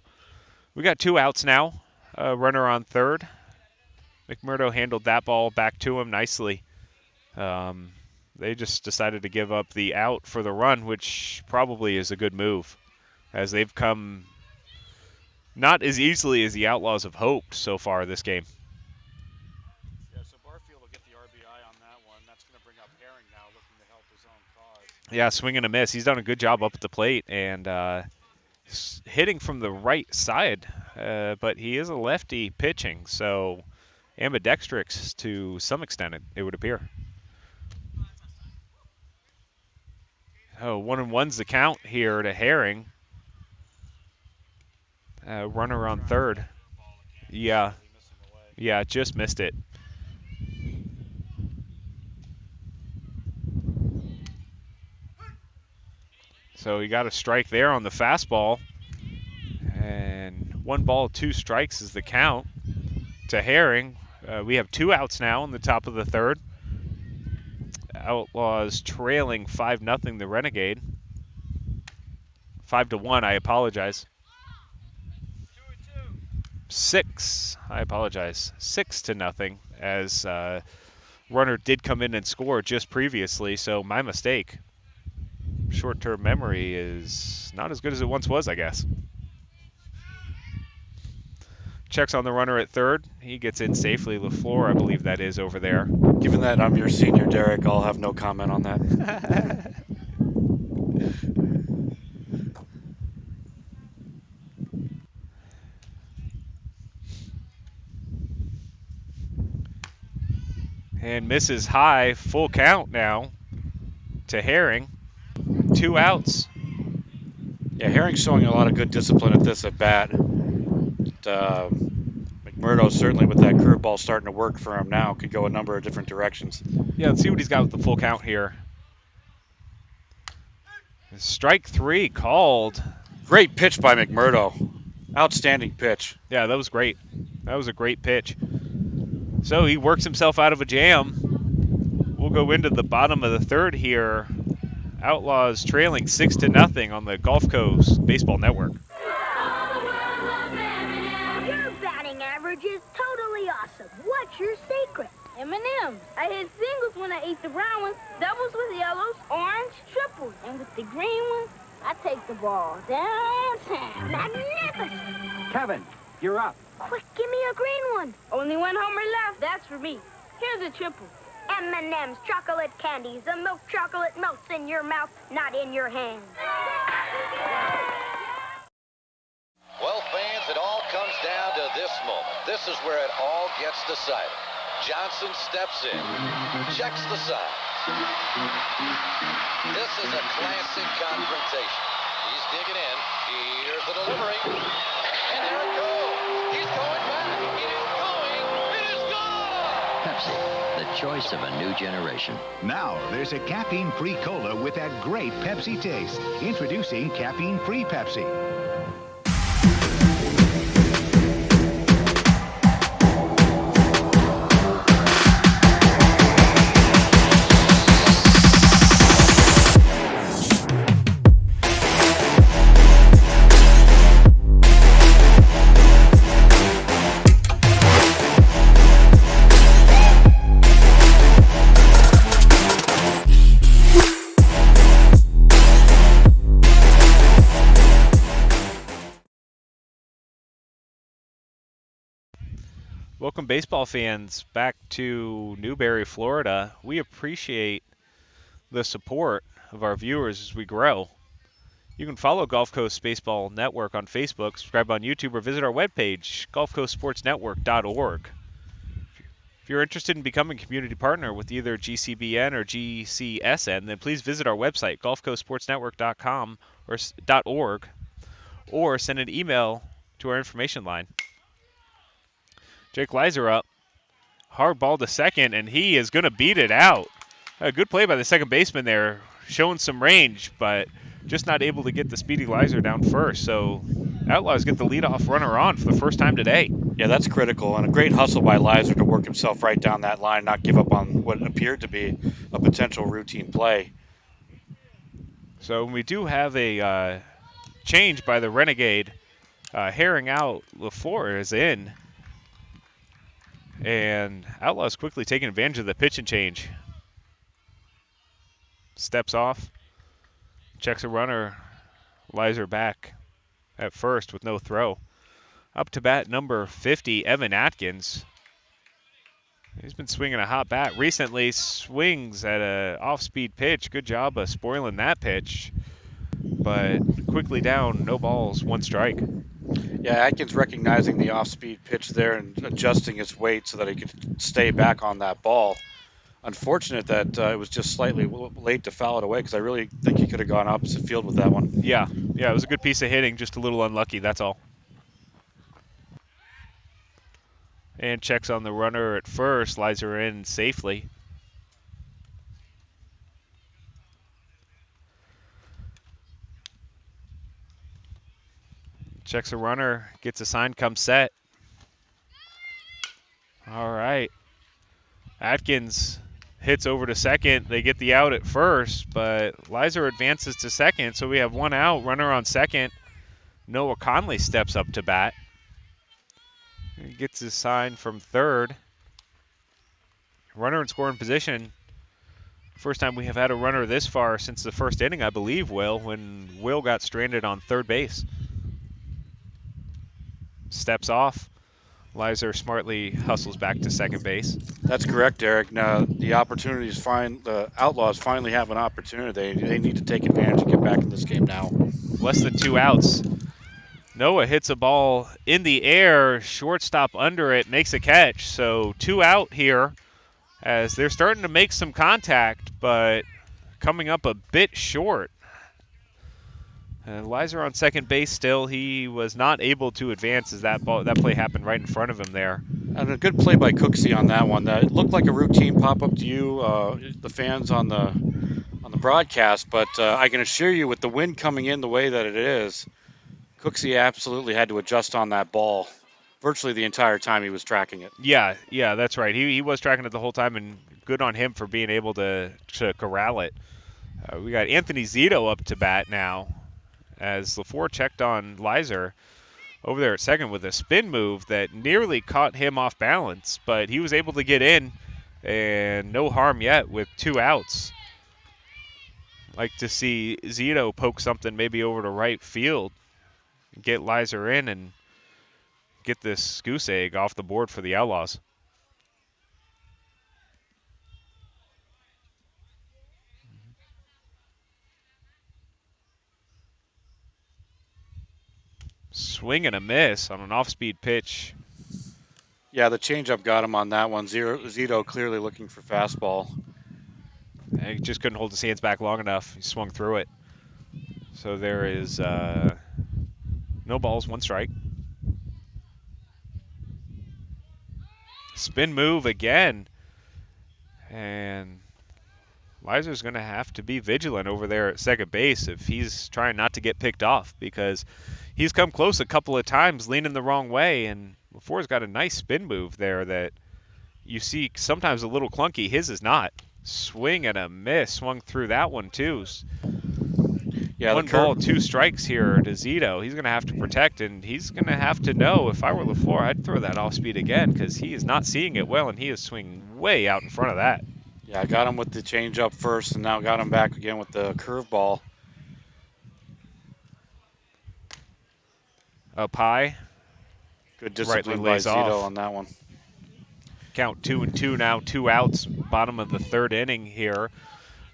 we got 2 outs now. Runner on 3rd. McMurdo handled that ball back to him nicely. They just decided to give up the out for the run, which probably is a good move, as they've come not as easily as the Outlaws have hoped so far this game. Yeah, so Barfield will get the RBI on that one. That's going to bring up Herring now, looking to help his own cause. Yeah, swing and a miss. He's done a good job up at the plate and hitting from the right side, but he is a lefty pitching, so ambidextrous to some extent, it would appear. Oh, 1-1's the count here to Herring. Runner on 3rd. Yeah, just missed it. So he got a strike there on the fastball. And 1 ball, 2 strikes is the count to Herring. We have 2 outs now in the top of the 3rd. Outlaws trailing 5-0 the Renegade. 5-1, I apologize. 6, I apologize. 6-0, as runner did come in and score just previously, so my mistake. Short-term memory is not as good as it once was, I guess. Checks on the runner at 3rd. He gets in safely. LaFleur, I believe that is, over there. Given that I'm your senior, Derek, I'll have no comment on that. And misses high. Full count now to Herring. 2 outs. Yeah, Herring's showing a lot of good discipline at this at-bat. McMurdo, certainly with that curveball starting to work for him now, could go a number of different directions. Yeah, let's see what he's got with the full count here. Strike 3 called. Great pitch by McMurdo. Outstanding pitch. Yeah, that was great. That was a great pitch. So he works himself out of a jam. We'll go into the bottom of the 3rd here. Outlaws trailing 6-0 on the Gulf Coast Baseball Network. Your batting average is totally awesome. What's your secret? M&M's. I hit singles when I eat the brown ones, doubles with yellows, orange, triples, and with the green ones, I take the ball downtown. Magnificent! Kevin, you're up. Quick, give me a green one. Only one homer left. That's for me. Here's a triple. M&M's chocolate candies. The milk chocolate melts in your mouth, not in your hand. Well, fans, it all comes down to this moment. This is where it all gets decided. Johnson steps in, checks the signs. This is a classic confrontation. He's digging in. Here's the delivery. And there it goes. He's going back. It is going. It is gone. Pepsi, the choice of a new generation. Now, there's a caffeine-free cola with that great Pepsi taste. Introducing caffeine-free Pepsi. Welcome, baseball fans, back to Newberry, Florida. We appreciate the support of our viewers as we grow. You can follow Gulf Coast Baseball Network on Facebook, subscribe on YouTube, or visit our webpage, gulfcoastsportsnetwork.org. If you're interested in becoming a community partner with either GCBN or GCSN, then please visit our website, gulfcoastsportsnetwork.com or .org, or send an email to our information line. Jake Leiser up. Hard ball to second, and he is going to beat it out. A good play by the second baseman there, showing some range, but just not able to get the speedy Leiser down first. So Outlaws get the leadoff runner on for the first time today. Yeah, that's critical, and a great hustle by Leiser to work himself right down that line, not give up on what appeared to be a potential routine play. So we do have a change by the Renegade. Herring out, LaFleur is in. And Outlaws quickly taking advantage of the pitch and change. Steps off, checks a runner, Leiser back at first with no throw. Up to bat number 50, Evan Atkins. He's been swinging a hot bat recently, swings at an off-speed pitch. Good job of spoiling that pitch. But quickly down, no balls, one strike. Yeah, Atkins recognizing the off-speed pitch there and adjusting his weight so that he could stay back on that ball. Unfortunate that it was just slightly late to foul it away, because I really think he could have gone opposite field with that one. Yeah, it was a good piece of hitting, just a little unlucky, that's all. And checks on the runner at first, Leiser in safely. Checks a runner, gets a sign, comes set. All right. Atkins hits over to second. They get the out at first, but Leiser advances to second, so we have one out, runner on second. Noah Conley steps up to bat. He gets his sign from third. Runner in scoring position. First time we have had a runner this far since the first inning, I believe, Will, when Will got stranded on third base. Steps off. Leiser smartly hustles back to second base. That's correct, Eric. Now the opportunities the Outlaws finally have an opportunity. They need to take advantage and get back in this game now. Less than 2 outs. Noah hits a ball in the air, shortstop under it, makes a catch. So 2 out here as they're starting to make some contact, but coming up a bit short. Leiser on second base still. He was not able to advance as that play happened right in front of him there. And a good play by Cooksey on that one. It looked like a routine pop-up to you, the fans on the broadcast, but I can assure you with the wind coming in the way that it is, Cooksey absolutely had to adjust on that ball virtually the entire time he was tracking it. Yeah, that's right. He was tracking it the whole time, and good on him for being able to corral it. We got Anthony Zito up to bat now, as LaFleur checked on Lizer over there at second with a spin move that nearly caught him off balance, but he was able to get in, and no harm yet with 2 outs. Like to see Zito poke something maybe over to right field, get Lizer in, and get this goose egg off the board for the Outlaws. Swing and a miss on an off-speed pitch. Yeah, the changeup got him on that one. Zito clearly looking for fastball. He just couldn't hold his hands back long enough. He swung through it. So there is no balls, 1 strike. Spin move again. And Lizer's going to have to be vigilant over there at second base if he's trying not to get picked off, because he's come close a couple of times leaning the wrong way, and LaFleur's got a nice spin move there that you see sometimes a little clunky. His is not. Swing and a miss. Swung through that one too. Yeah, 1 ball, 2 strikes here to Zito. He's going to have to protect, and he's going to have to know, if I were LaFleur, I'd throw that off speed again, because he is not seeing it well, and he is swinging way out in front of that. Yeah, I got him with the changeup first, and now got him back again with the curveball. Up high. Good discipline by Zito on that one. Count 2-2 now, 2 outs, bottom of the 3rd inning here.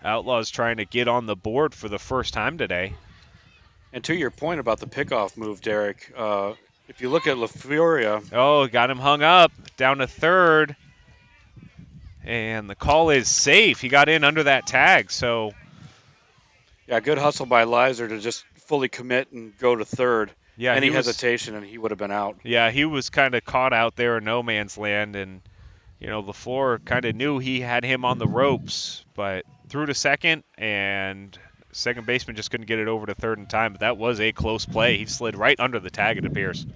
Outlaws trying to get on the board for the first time today. And to your point about the pickoff move, Derek, if you look at LaFleur. Oh, got him hung up, down to 3rd. And the call is safe. He got in under that tag, so. Yeah, good hustle by Lizer to just fully commit and go to 3rd. Yeah, Any hesitation, and he would have been out. Yeah, he was kind of caught out there in no man's land, and, you know, LaFleur kind of knew he had him on the ropes, but threw to second, and second baseman just couldn't get it over to 3rd in time. But that was a close play. He slid right under the tag, it appears.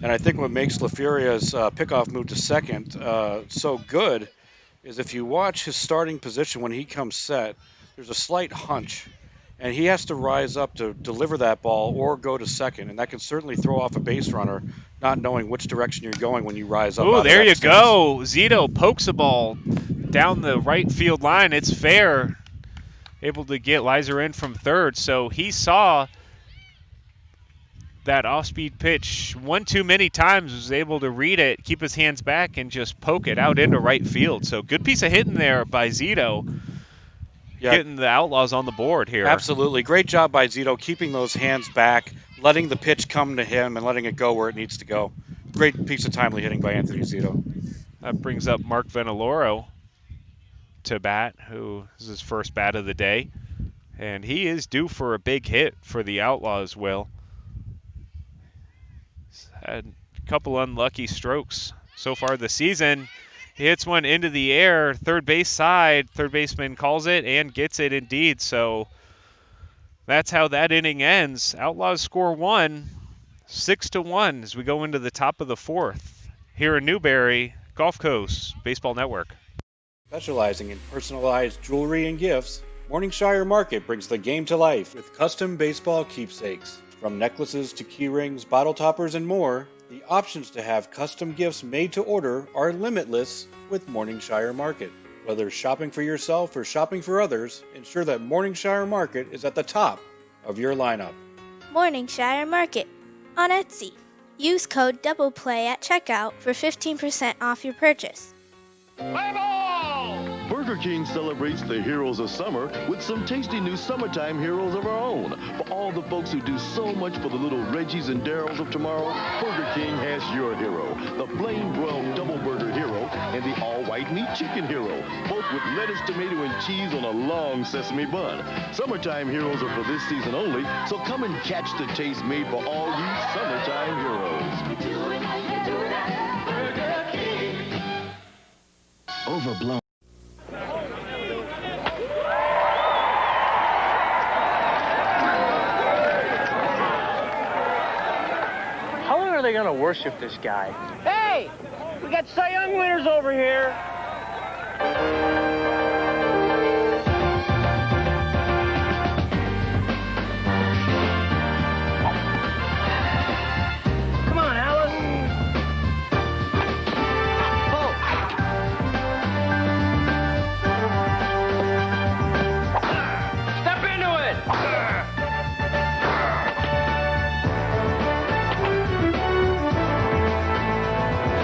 And I think what makes LaFuria's pickoff move to second so good is if you watch his starting position when he comes set, there's a slight hunch. And he has to rise up to deliver that ball or go to second. And that can certainly throw off a base runner, not knowing which direction you're going when you rise up. Oh, there you go. Zito pokes a ball down the right field line. It's fair. Able to get Lizer in from 3rd. So he saw that off-speed pitch one too many times, was able to read it, keep his hands back, and just poke it out into right field. So good piece of hitting there by Zito. Yeah. Getting the Outlaws on the board here. Absolutely. Great job by Zito, keeping those hands back, letting the pitch come to him, and letting it go where it needs to go. Great piece of timely hitting by Anthony Zito. That brings up Mark Venaloro to bat, who is his first bat of the day. And he is due for a big hit for the Outlaws, Will. He's had a couple unlucky strokes so far this season. He hits one into the air, 3rd base side. 3rd baseman calls it and gets it indeed. So that's how that inning ends. Outlaws score 1, 6-1 as we go into the top of the 4th. Here in Newberry, Gulf Coast Baseball Network. Specializing in personalized jewelry and gifts, Morningshire Market brings the game to life with custom baseball keepsakes. From necklaces to key rings, bottle toppers, and more, the options to have custom gifts made to order are limitless with Morningshire Market. Whether shopping for yourself or shopping for others, ensure that Morningshire Market is at the top of your lineup. Morningshire Market on Etsy. Use code DOUBLEPLAY at checkout for 15% off your purchase. Burger King celebrates the heroes of summer with some tasty new summertime heroes of our own. For all the folks who do so much for the little Reggies and Darryls of tomorrow, Burger King has your hero, the plain broiled double burger hero and the all-white meat chicken hero, both with lettuce, tomato, and cheese on a long sesame bun. Summertime heroes are for this season only, so come and catch the taste made for all you summertime heroes. Burger King. Overblown. How long are they going to worship this guy? Hey, we got Cy Young winners over here.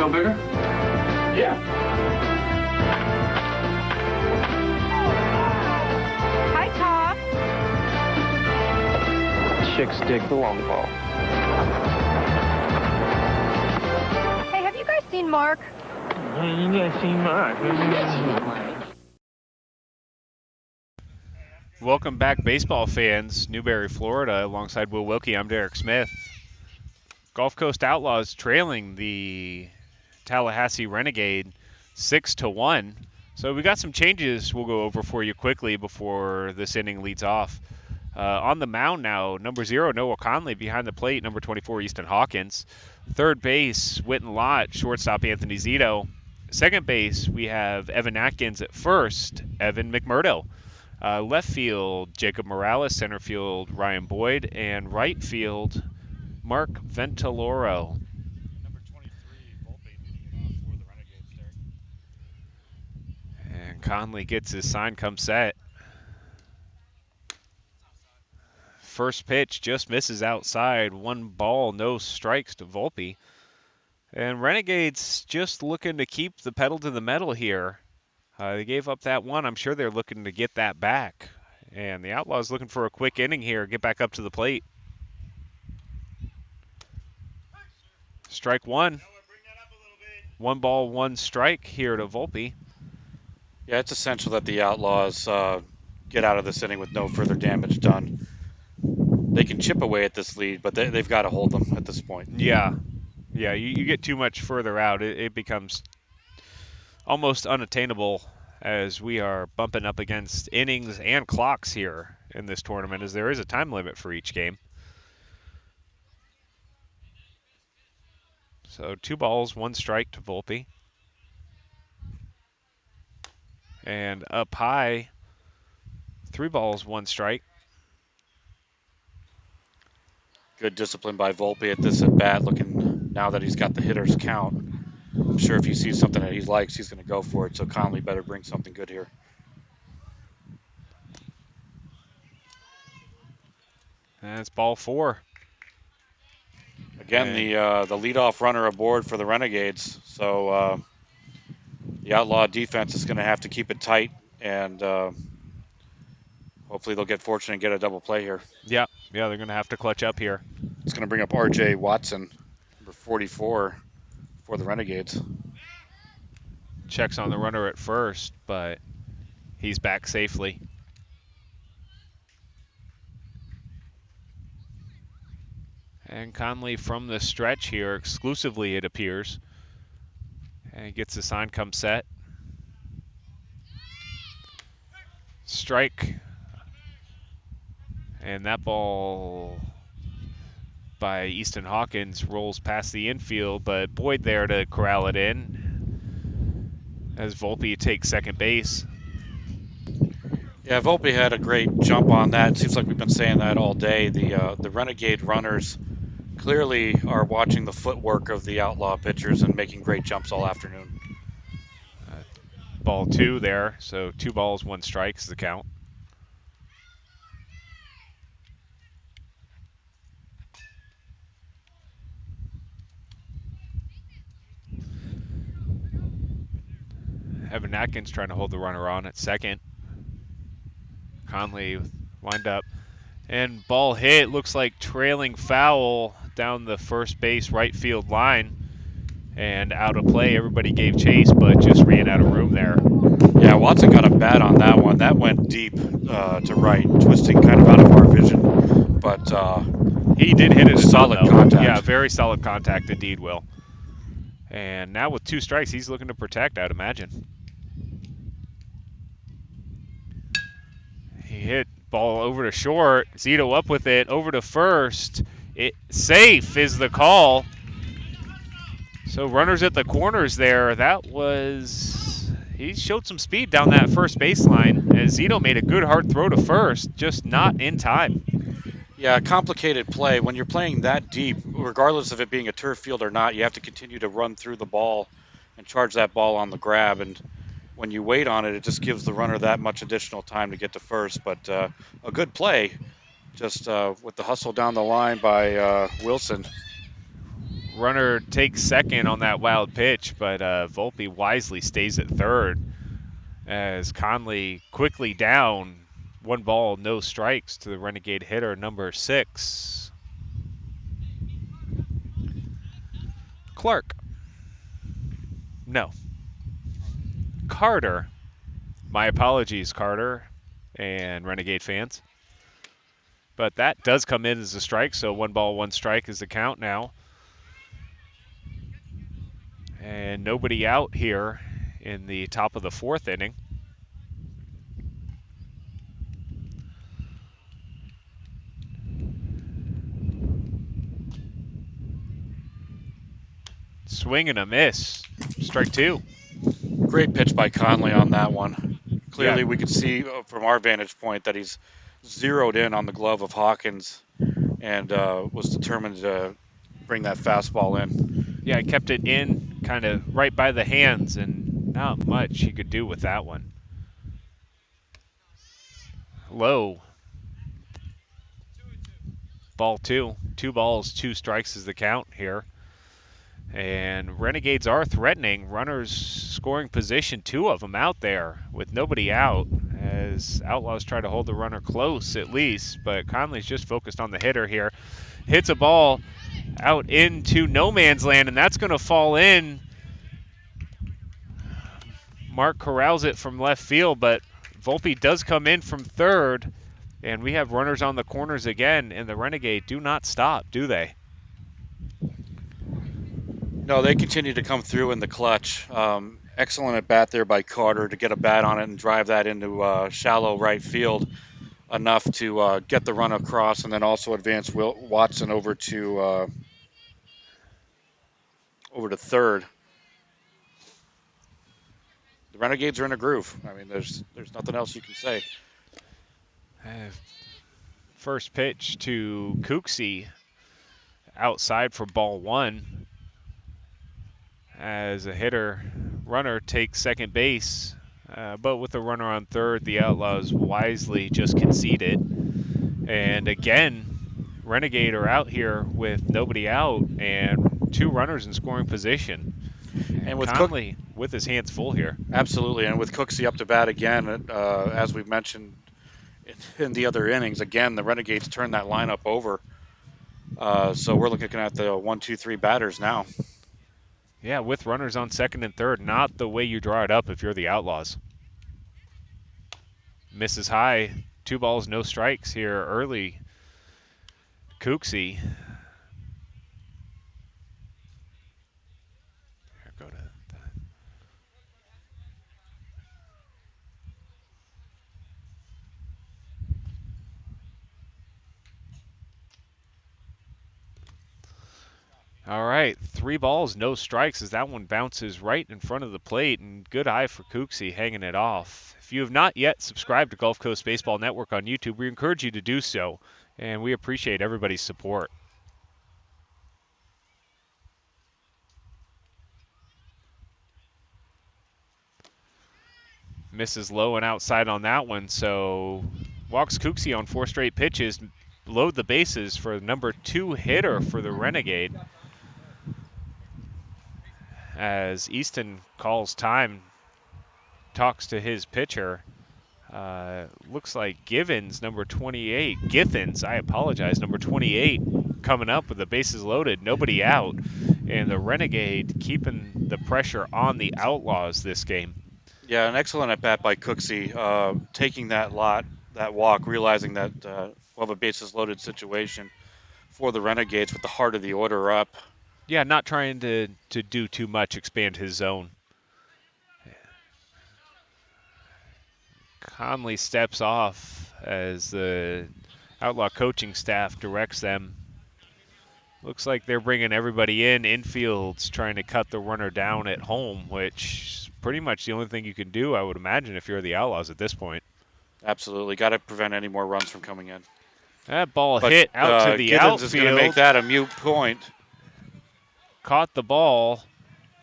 go bigger? Yeah. Hi, Top. Chicks dig the long ball. Hey, have you guys seen Mark? You guys seen Mark? Welcome back, baseball fans. Newberry, Florida, alongside Will Wilkie. I'm Derek Smith. Gulf Coast Outlaws trailing the Tallahassee Renegade 6-1. So we got some changes we'll go over for you quickly before this inning leads off. On the mound now, number 0, Noah Conley. Behind the plate, number 24, Easton Hawkins. Third base, Witten Lott. Shortstop, Anthony Zito. Second base, we have Evan Atkins. At first, Evan McMurdo. Left field, Jacob Morales. Center field, Ryan Boyd. And right field, Mark Ventiloro. Number 23, Volpe leading it off for the Renegades, Derek. And Conley gets his sign, come set. First pitch just misses outside. 1 ball, no strikes to Volpe. And Renegades just looking to keep the pedal to the metal here. They gave up that 1. I'm sure they're looking to get that back. And the Outlaws looking for a quick inning here, get back up to the plate. Strike 1. 1 ball, 1 strike here to Volpe. Yeah, it's essential that the Outlaws get out of this inning with no further damage done. They can chip away at this lead, but they've got to hold them at this point. Yeah. Yeah, you get too much further out, it becomes almost unattainable, as we are bumping up against innings and clocks here in this tournament, as there is a time limit for each game. So 2 balls, 1 strike to Volpe. And up high, 3 balls, 1 strike. Good discipline by Volpe at this at bat, looking now that he's got the hitter's count. I'm sure if he sees something that he likes, he's going to go for it. So Conley better bring something good here. And it's ball 4. Again, the leadoff runner aboard for the Renegades. So the Outlaw defense is going to have to keep it tight, and hopefully they'll get fortunate and get a double play here. Yeah, they're going to have to clutch up here. It's going to bring up R.J. Watson, number 44, for the Renegades. Checks on the runner at first, but he's back safely. And Conley from the stretch here, exclusively it appears. And he gets the sign, come set. Strike. And that ball by Easton Hawkins rolls past the infield, but Boyd there to corral it in as Volpe takes second base. Yeah, Volpe had a great jump on that. It seems like we've been saying that all day. The Renegade runners clearly are watching the footwork of the Outlaw pitchers and making great jumps all afternoon. Ball 2 there, so 2 balls, 1 strike is the count. Evan Atkins trying to hold the runner on at second. Conley wind up. And ball hit, looks like trailing foul down the first base right field line. And out of play, everybody gave chase, but just ran out of room there. Yeah, Watson got a bat on that one. That went deep to right, twisting kind of out of our vision. But he did hit it solid contact. Yeah, very solid contact indeed, Will. And now with 2 strikes, he's looking to protect, I'd imagine. He hit ball over to short. Zito up with it, over to first. Safe is the call. So runners at the corners there. He showed some speed down that first baseline as Zito made a good hard throw to first, just not in time. Yeah, complicated play. When you're playing that deep, regardless of it being a turf field or not, you have to continue to run through the ball and charge that ball on the grab. And when you wait on it, it just gives the runner that much additional time to get to first. But a good play, just with the hustle down the line by Wilson. Runner takes second on that wild pitch, but Volpe wisely stays at third as Conley quickly down. 1 ball, no strikes to the Renegade hitter, number 6. Clark. No. Carter. My apologies, Carter and Renegade fans. But that does come in as a strike, so 1 ball, 1 strike is the count now. And nobody out here in the top of the 4th inning. Swing and a miss. Strike 2. Great pitch by Conley on that one. Clearly, Yeah. we could see from our vantage point that he's zeroed in on the glove of Hawkins and was determined to bring that fastball in. Yeah, he kept it in kind of right by the hands, and not much he could do with that one. Low. Ball 2. 2 balls, 2 strikes is the count here. And Renegades are threatening. Runners scoring position, 2 of them out there with nobody out, as Outlaws try to hold the runner close at least. But Conley's just focused on the hitter here. Hits a ball out into no man's land, and that's going to fall in. Mark corrals it from left field, but Volpe does come in from third, and we have runners on the corners again, and the Renegade do not stop, do they? No, they continue to come through in the clutch. Excellent at bat there by Carter to get a bat on it and drive that into shallow right field enough to get the run across, and then also advance Watson over to third. The Renegades are in a groove. I mean, there's nothing else you can say. First pitch to Cooksey outside for ball 1. As a runner takes second base, but with a runner on third, the Outlaws wisely just concede it. And again, Renegade are out here with nobody out and 2 runners in scoring position. And with Conley with his hands full here. Absolutely, and with Cooksey up to bat again, as we've mentioned in the other innings, again, the Renegades turn that lineup over. So we're looking at the 1, 2, 3 batters now. Yeah, with runners on second and third, not the way you draw it up if you're the Outlaws. Misses high, 2 balls, no strikes here early. Cooksey. All right, 3 balls, no strikes as that one bounces right in front of the plate, and good eye for Cooksey hanging it off. If you have not yet subscribed to Gulf Coast Baseball Network on YouTube, we encourage you to do so, and we appreciate everybody's support. Misses low and outside on that one, so walks Cooksey on 4 straight pitches, load the bases for number 2 hitter for the Renegade. As Easton calls time, talks to his pitcher. Looks like Givens, number 28. Giffens, I apologize, number 28, coming up with the bases loaded, nobody out. And the Renegade keeping the pressure on the Outlaws this game. Yeah, an excellent at bat by Cooksey, taking that walk, realizing that we'll have a bases loaded situation for the Renegades with the heart of the order up. Yeah, not trying to do too much, expand his zone. Conley steps off as the Outlaw coaching staff directs them. Looks like they're bringing everybody in. Infield's trying to cut the runner down at home, which is pretty much the only thing you can do, I would imagine, if you're the Outlaws at this point. Absolutely. Got to prevent any more runs from coming in. That ball hit out to the Gibbons outfield. Is going to make that a moot point. Caught the ball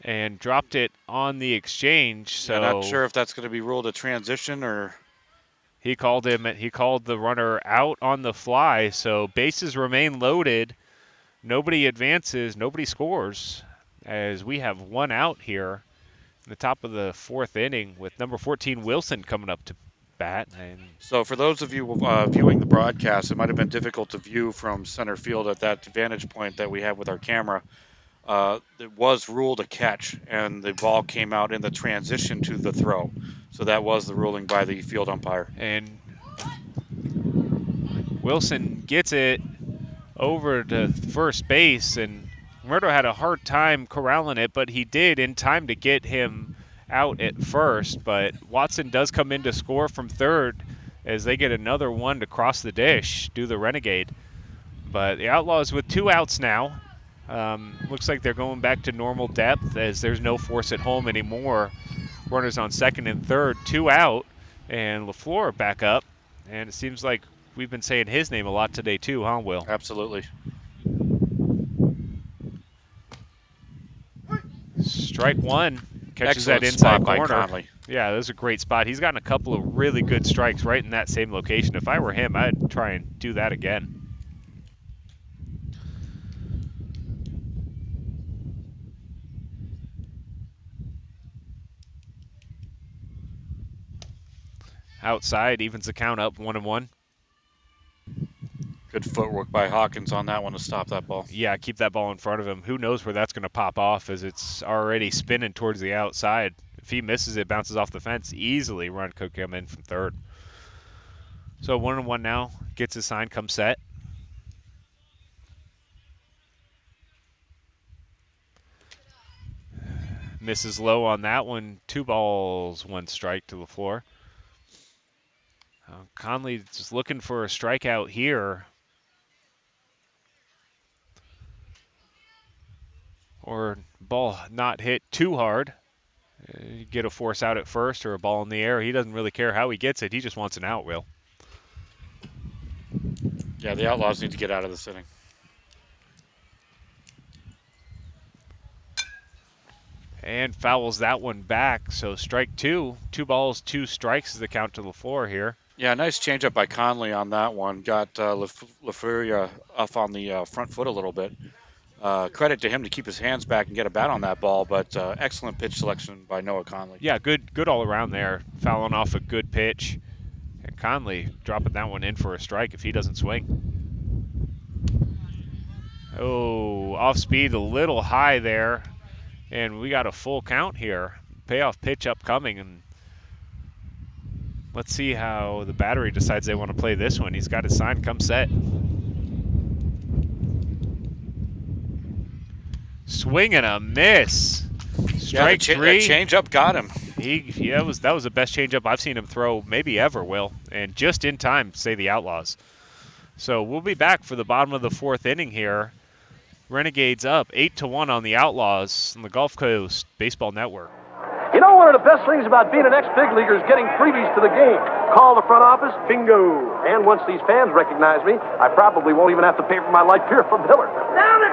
and dropped it on the exchange. So I'm not sure if that's going to be ruled a transition or. He called the runner out on the fly. So bases remain loaded. nobody advances, nobody scores, as we have one out here in the top of the 4th inning with number 14 Wilson coming up to bat. And so for those of you viewing the broadcast, it might have been difficult to view from center field at that vantage point that we have with our camera. It was ruled a catch, and the ball came out in the transition to the throw. So that was the ruling by the field umpire. And Wilson gets it over to first base, and Murdo had a hard time corralling it, but he did in time to get him out at first. But Watson does come in to score from third as they get another one to cross the dish, do the Renegade. But the Outlaws with 2 outs now. Looks like they're going back to normal depth as there's no force at home anymore. Runners on second and third, 2 out, and LaFleur back up. And it seems like we've been saying his name a lot today too, huh, Will? Absolutely. Strike one. Catches Excellent that inside spot by corner. Conley. Yeah, that was a great spot. He's gotten a couple of really good strikes right in that same location. If I were him, I'd try and do that again. Outside, evens the count up 1-1. Good footwork by Hawkins on that one to stop that ball. Yeah, keep that ball in front of him. Who knows where that's going to pop off as it's already spinning towards the outside. If he misses it, bounces off the fence easily. Run could come in from third. So 1-1 now. Gets his sign, comes set. Misses low on that one. 2 balls, 1 strike to LaFleur. Conley just looking for a strikeout here. Or ball not hit too hard. Get a force out at first or a ball in the air. He doesn't really care how he gets it. He just wants an out, Will. Yeah, the Outlaws need to get out of this inning. And fouls that one back. So strike 2. 2 balls, 2 strikes is the count to LaFleur here. Yeah, nice changeup by Conley on that one. Got LaFleur off on the front foot a little bit. Credit to him to keep his hands back and get a bat on that ball, but excellent pitch selection by Noah Conley. Yeah, good all around there. Fouling off a good pitch. And Conley dropping that one in for a strike if he doesn't swing. Oh, off speed a little high there. And we got a full count here. Payoff pitch upcoming, and let's see how the battery decides they want to play this one. He's got his sign, come set. Swing and a miss. Strike 3. That changeup got him. That was the best changeup I've seen him throw maybe ever, Will, and just in time, say the Outlaws. So we'll be back for the bottom of the 4th inning here. Renegades up 8-1 on the Outlaws on the Gulf Coast Baseball Network. You know, one of the best things about being an ex-big leaguer is getting freebies to the game. Call the front office, bingo. And once these fans recognize me, I probably won't even have to pay for my light beer from Miller. Down it!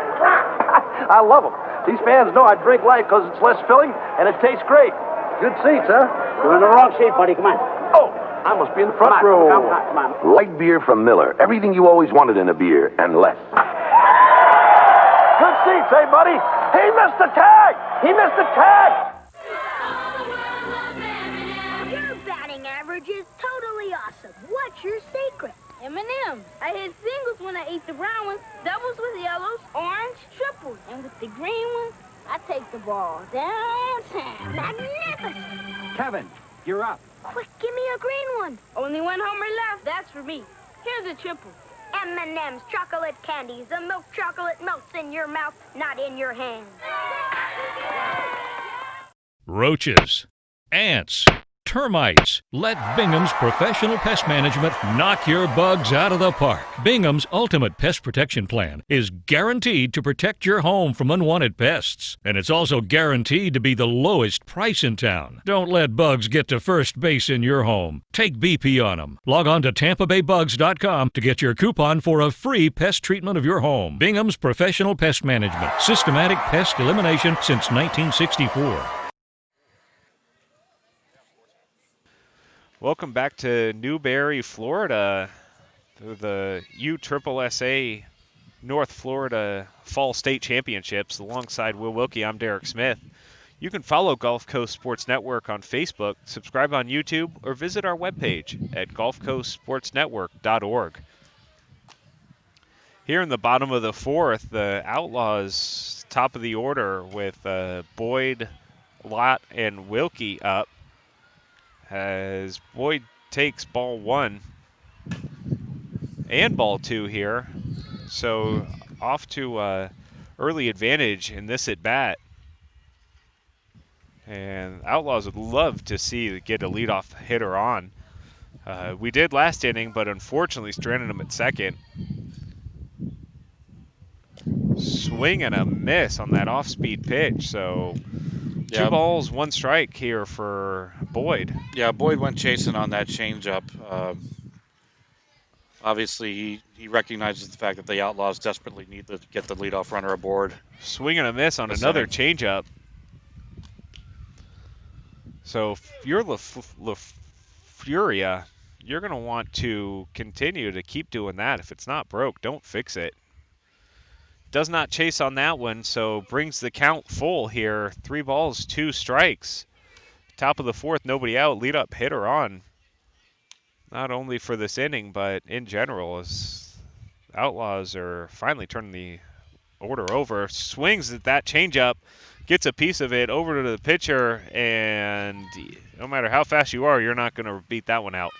I love them. These fans know I drink light because it's less filling and it tastes great. Good seats, huh? You're in the wrong seat, buddy. Come on. Oh, I must be in the front row. Come on. Light beer from Miller. Everything you always wanted in a beer, and less. Good seats, hey, buddy? He missed the tag! He missed the tag! Your batting average is totally awesome. What's your secret? M&M's. I hit singles when I eat the brown ones, doubles with yellows, orange, triples. And with the green ones, I take the ball downtown. Magnificent! Kevin, you're up. Quick, give me a green one. Only 1 homer left. That's for me. Here's a triple. M&M's chocolate candies. The milk chocolate melts in your mouth, not in your hand. Roaches, ants, termites. Let Bingham's Professional Pest Management knock your bugs out of the park. Bingham's Ultimate Pest Protection Plan is guaranteed to protect your home from unwanted pests. And it's also guaranteed to be the lowest price in town. Don't let bugs get to first base in your home. Take BP on them. Log on to TampaBayBugs.com to get your coupon for a free pest treatment of your home. Bingham's Professional Pest Management. Systematic pest elimination since 1964. Welcome back to Newberry, Florida, to the USSSA North Florida Fall State Championships. Alongside Will Wilkie, I'm Derek Smith. You can follow Gulf Coast Sports Network on Facebook, subscribe on YouTube, or visit our webpage at gulfcoastsportsnetwork.org. Here in the bottom of the fourth, the Outlaws top of the order with Boyd, Lott, and Wilkie up. As Boyd takes ball 1 and ball 2 here. So off to early advantage in this at bat. And Outlaws would love to get a leadoff hitter on. We did last inning, but unfortunately stranded him at second. Swing and a miss on that off-speed pitch. So 2 balls, 1 strike here for Boyd. Yeah, Boyd went chasing on that changeup. Obviously, he recognizes the fact that the Outlaws desperately need to get the leadoff runner aboard. Swing and a miss on another changeup. So if you're LaFuria, you're going to want to continue to keep doing that. If it's not broke, don't fix it. Does not chase on that one, so brings the count full here. 3 balls, 2 strikes. Top of the fourth, nobody out. Lead up hitter on. Not only for this inning, but in general, as Outlaws are finally turning the order over. Swings at that changeup, gets a piece of it over to the pitcher, and no matter how fast you are, you're not going to beat that one out.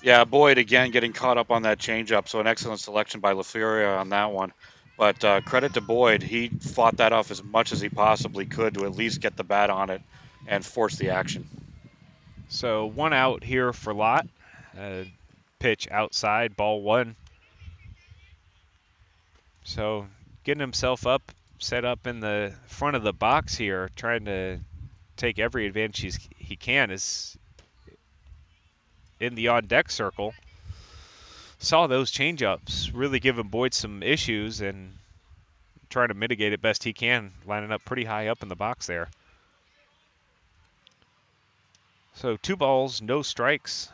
Yeah, Boyd again getting caught up on that changeup, so an excellent selection by LaFuria on that one. But credit to Boyd, he fought that off as much as he possibly could to at least get the bat on it and force the action. So 1 out here for Lott. Pitch outside, ball 1. So getting himself up, set up in the front of the box here, trying to take every advantage he can, is in the on-deck circle. Saw those changeups really giving Boyd some issues and trying to mitigate it best he can, lining up pretty high up in the box there. So 2 balls, no strikes.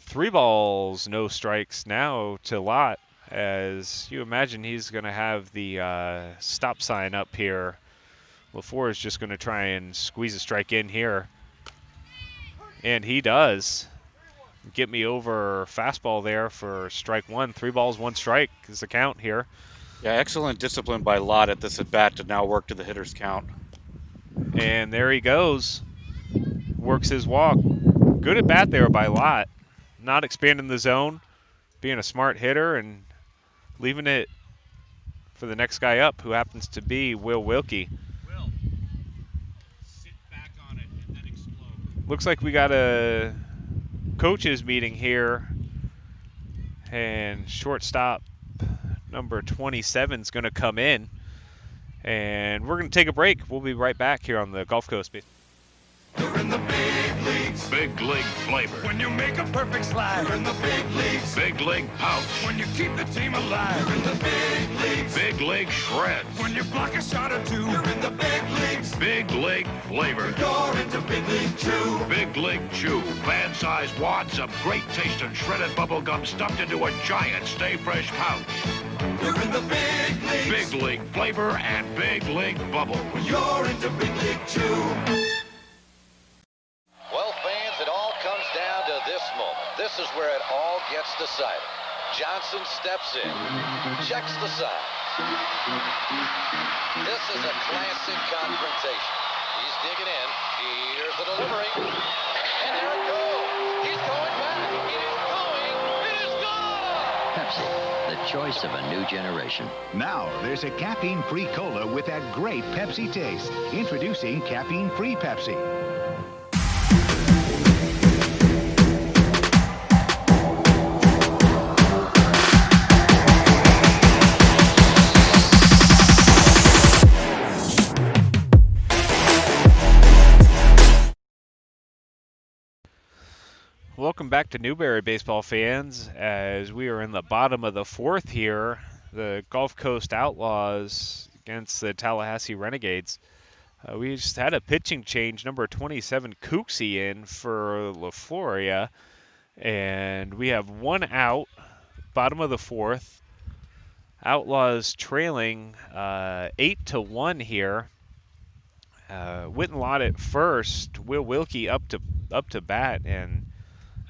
3 balls, no strikes now to Lott, as you imagine he's going to have the stop sign up here. LaFleur is just going to try and squeeze a strike in here. And he does. Get me over fastball there for strike 1. 3 balls, 1 strike is the count here. Yeah, excellent discipline by Lott at this at-bat to now work to the hitter's count. And there he goes. Works his walk. Good at bat there by Lott. Not expanding the zone, being a smart hitter, and leaving it for the next guy up, who happens to be Will Wilkie. Will, sit back on it and then explode. Looks like we got a coaches meeting here, and shortstop number 27 is going to come in, and we're going to take a break. We'll be right back here on the Gulf Coast. You're in the big leagues. Big league flavor. When you make a perfect slide. You're in the big leagues. Big league pouch. When you keep the team alive. You're in the big leagues. Big league shreds. When you block a shot or 2. You're in the big leagues. Big league flavor. You're into big league chew. Big league chew. Fan-sized wads of great taste and shredded bubble gum stuffed into a giant Stay Fresh pouch. You're in the big leagues. Big league flavor and big league bubble. You're into big league chew. Well, fans, it all comes down to this moment. This is where it all gets decided. Johnson steps in, checks the sign. This is a classic confrontation. He's digging in. Here's the delivery. And there it goes. He's going back. It is going. It is gone. Pepsi, the choice of a new generation. Now, there's a caffeine-free cola with that great Pepsi taste. Introducing caffeine-free Pepsi. Welcome back to Newberry, baseball fans, as we are in the bottom of the fourth here. The Gulf Coast Outlaws against the Tallahassee Renegades. We just had a pitching change, number 27, Cooksey in for LaFloria, and we have 1 out bottom of the fourth. Outlaws trailing 8-1 here. Wittenlot at first. Will Wilkie up to bat, and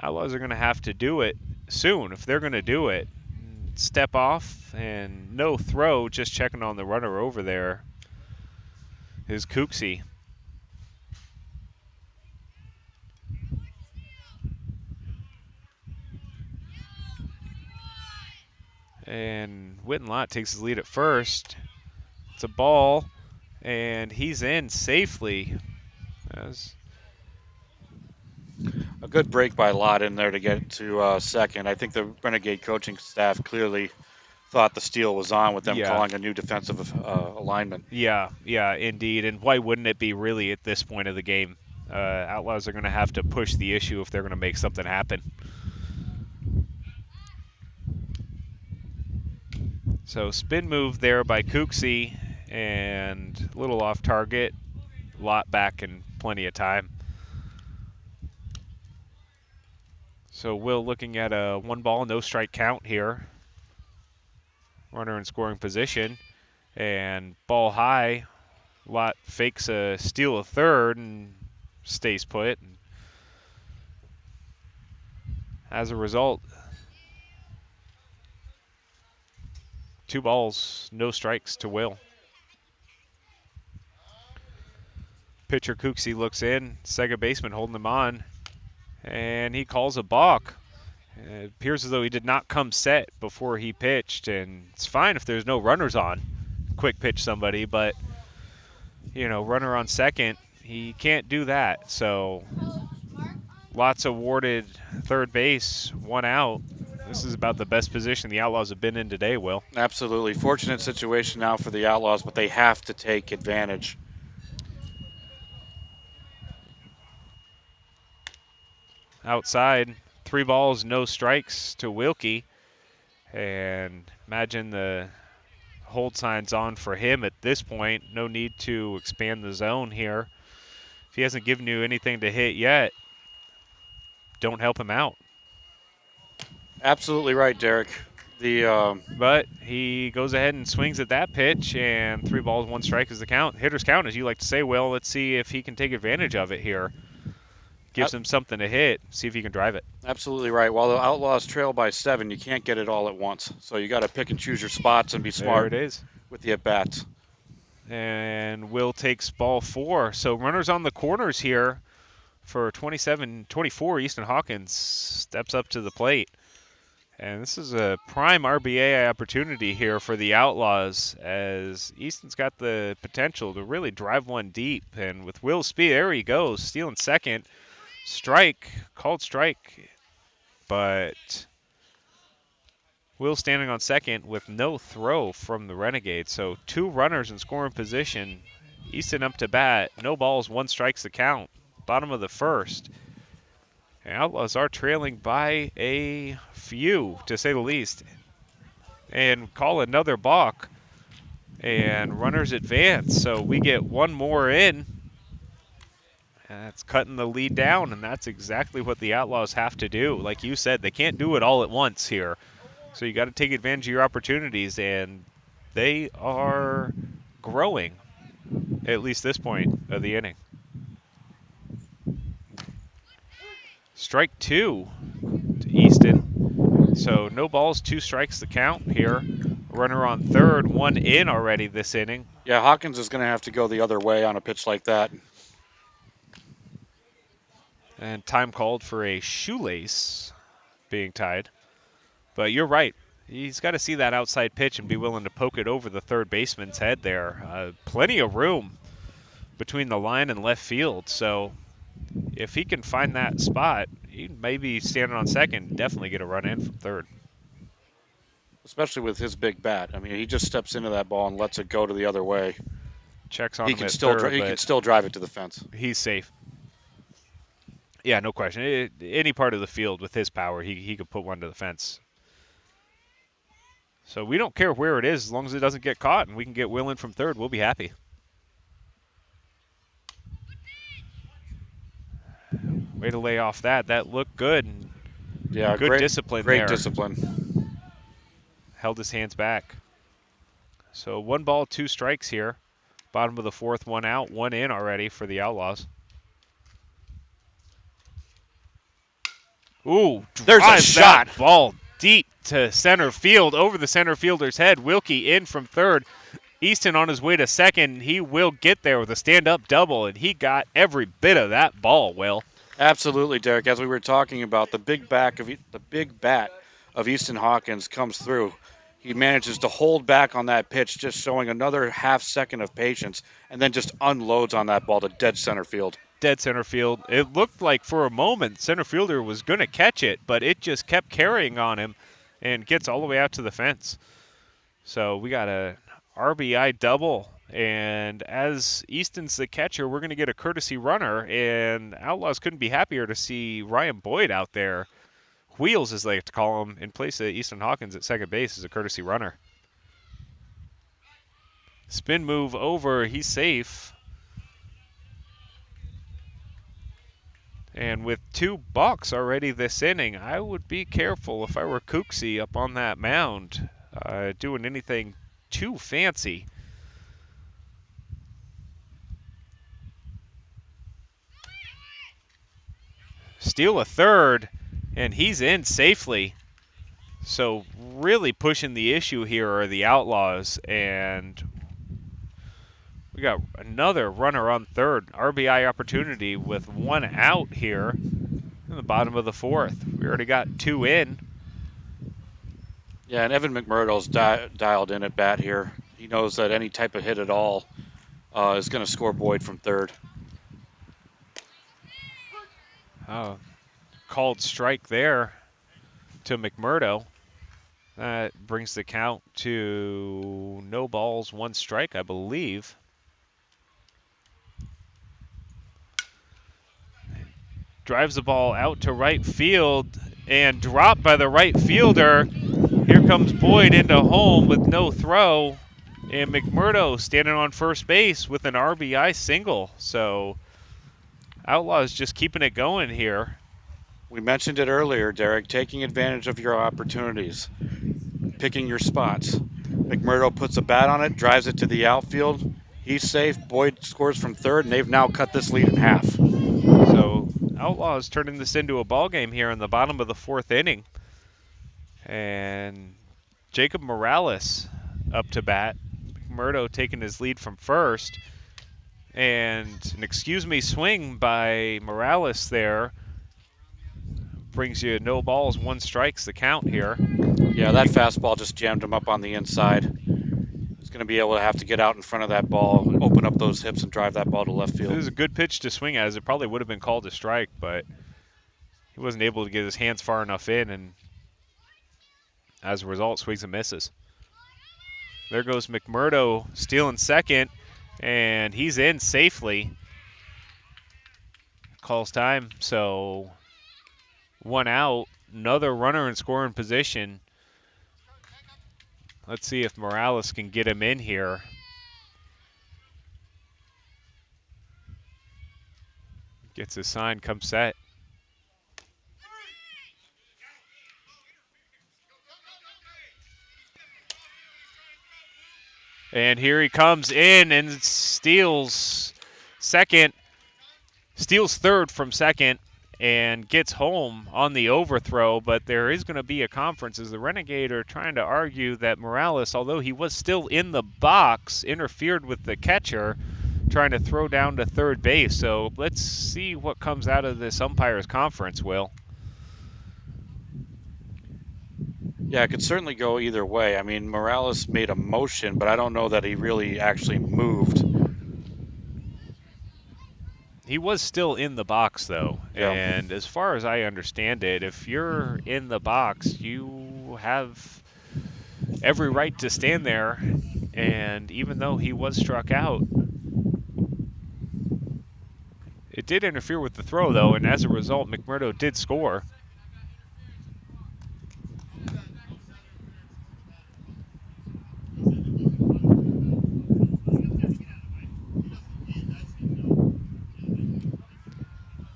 Outlaws are going to have to do it soon if they're going to do it. Step off and no throw. Just checking on the runner over there is Cooksey. And Wittenlot takes his lead at first. It's a ball, and he's in safely. A good break by Lott in there to get to second. I think the Renegade coaching staff clearly thought the steal was on with them calling a new defensive alignment. Yeah, indeed. And why wouldn't it be really at this point of the game? Outlaws are going to have to push the issue if they're going to make something happen. So spin move there by Cooksey, and a little off target. Lott back in plenty of time. So Will looking at a 1-ball, no strike count here. Runner in scoring position, and ball high. Lott fakes a steal a third and stays put. As a result, 2 balls, no strikes to Will. Pitcher Cooksey looks in, second baseman holding him on, and he calls a balk. It appears as though he did not come set before he pitched, and it's fine if there's no runners on. Quick pitch somebody, but, runner on second, he can't do that. So, Lott's awarded third base, 1 out. This is about the best position the Outlaws have been in today, Will. Absolutely. Fortunate situation now for the Outlaws, but they have to take advantage. Outside, 3 balls, no strikes to Wilkie. And imagine the hold signs on for him at this point. No need to expand the zone here. If he hasn't given you anything to hit yet, don't help him out. Absolutely right, Derek. But he goes ahead and swings at that pitch, and 3 balls, 1 strike is the count. Hitter's count, as you like to say, Will. Let's see if he can take advantage of it here. Gives him something to hit. See if he can drive it. Absolutely right. While the Outlaws trail by 7, you can't get it all at once. So you got to pick and choose your spots and be smart with the at-bats. And Will takes ball 4. So runners on the corners here for 27-24. Easton Hawkins steps up to the plate. And this is a prime RBA opportunity here for the Outlaws, as Easton's got the potential to really drive one deep. And with Will's speed, there he goes, stealing second. Strike, called strike, but Will standing on second with no throw from the Renegades. So 2 runners in scoring position. Easton up to bat, no balls, 1 strike's the count. Bottom of the first. And Outlaws are trailing by a few, to say the least. And call another balk. And runners advance, so we get 1 more in. And that's cutting the lead down, and that's exactly what the Outlaws have to do. Like you said, they can't do it all at once here. So you got to take advantage of your opportunities, and they are growing, at least this point of the inning. Strike 2 to Easton. So no balls, 2 strikes the count here. Runner on third, 1 in already this inning. Yeah, Hawkins is going to have to go the other way on a pitch like that. And time called for a shoelace being tied. But you're right. He's got to see that outside pitch and be willing to poke it over the third baseman's head there. Plenty of room between the line and left field. So if he can find that spot, he may be standing on second, definitely get a run in from third. Especially with his big bat. I mean, he just steps into that ball and lets it go to the other way. Checks on him at third. He can still drive it to the fence. He's safe. Yeah, no question. Any part of the field with his power, he could put one to the fence. So we don't care where it is as long as it doesn't get caught and we can get Will in from third. We'll be happy. Way to lay off that. That looked good. Yeah, good discipline there. Great discipline. held his hands back. So 1 ball, 2 strikes here. Bottom of the 4th, 1 out, 1 in already for the Outlaws. Ooh, There's a drives shot. that ball deep to center field, over the center fielder's head. Wilkie in from third. Easton on his way to second. He will get there with a stand-up double, and he got every bit of that ball, Will. Absolutely, Derek. As we were talking about, the big bat of Easton Hawkins comes through. He manages to hold back on that pitch, just showing another half second of patience, and then just unloads on that ball to dead center field. Dead center field. It looked like for a moment center fielder was going to catch it, but it just kept carrying on him and gets all the way out to the fence. So we got a RBI double, and as Easton's the catcher, we're going to get a courtesy runner, and Outlaws couldn't be happier to see Ryan Boyd out there. Wheels, as they like to call him, in place of Easton Hawkins at second base as a courtesy runner. Spin move over, he's safe. And with 2 balks already this inning, I would be careful if I were Cooksey up on that mound, doing anything too fancy. Steal a third, and he's in safely. So really pushing the issue here are the Outlaws, and we got another runner on third. RBI opportunity with 1 out here in the bottom of the 4th. We already got 2 in. Yeah, and Evan McMurdo's dialed in at bat here. He knows that any type of hit at all is going to score Boyd from third. Oh, called strike there to McMurdo. That brings the count to no balls, 1 strike, I believe. Drives the ball out to right field and dropped by the right fielder. Here comes Boyd into home with no throw, and McMurdo standing on first base with an RBI single. So Outlaws just keeping it going here. We mentioned it earlier, Derek, taking advantage of your opportunities, picking your spots. McMurdo puts a bat on it, drives it to the outfield. He's safe. Boyd scores from third, and they've now cut this lead in half. So Outlaws turning this into a ball game here in the bottom of the 4th inning. And Jacob Morales up to bat. McMurdo taking his lead from first. And an excuse me swing by Morales there brings you no balls, 1 strikes the count here. Yeah, that fastball just jammed him up on the inside. He's going to be able to have to get out in front of that ball, open up those hips, and drive that ball to left field. It was a good pitch to swing at, as it probably would have been called a strike, but he wasn't able to get his hands far enough in, and as a result, swings and misses. There goes McMurdo stealing second, and he's in safely. Calls time, so 1 out, another runner in scoring position. Let's see if Morales can get him in here. Gets his sign, comes set. And here he comes in and steals third from second, and gets home on the overthrow. But there is going to be a conference as the Renegade are trying to argue that Morales, although he was still in the box, interfered with the catcher trying to throw down to third base. So let's see what comes out of this umpires conference, Will. Yeah, it could certainly go either way. I mean, Morales made a motion, but I don't know that he really actually moved. He was still in the box, though. Yeah. And as far as I understand it, if you're in the box, you have every right to stand there. And even though he was struck out, it did interfere with the throw, though. And as a result, McMurdo did score.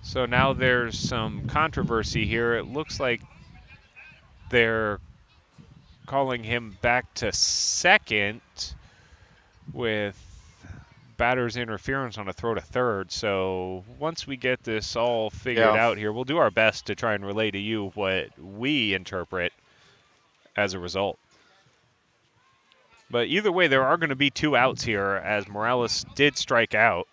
So now there's some controversy here. It looks like they're calling him back to second with batter's interference on a throw to third. So once we get this all figured out here, we'll do our best to try and relay to you what we interpret as a result. But either way, there are going to be 2 outs here as Morales did strike out.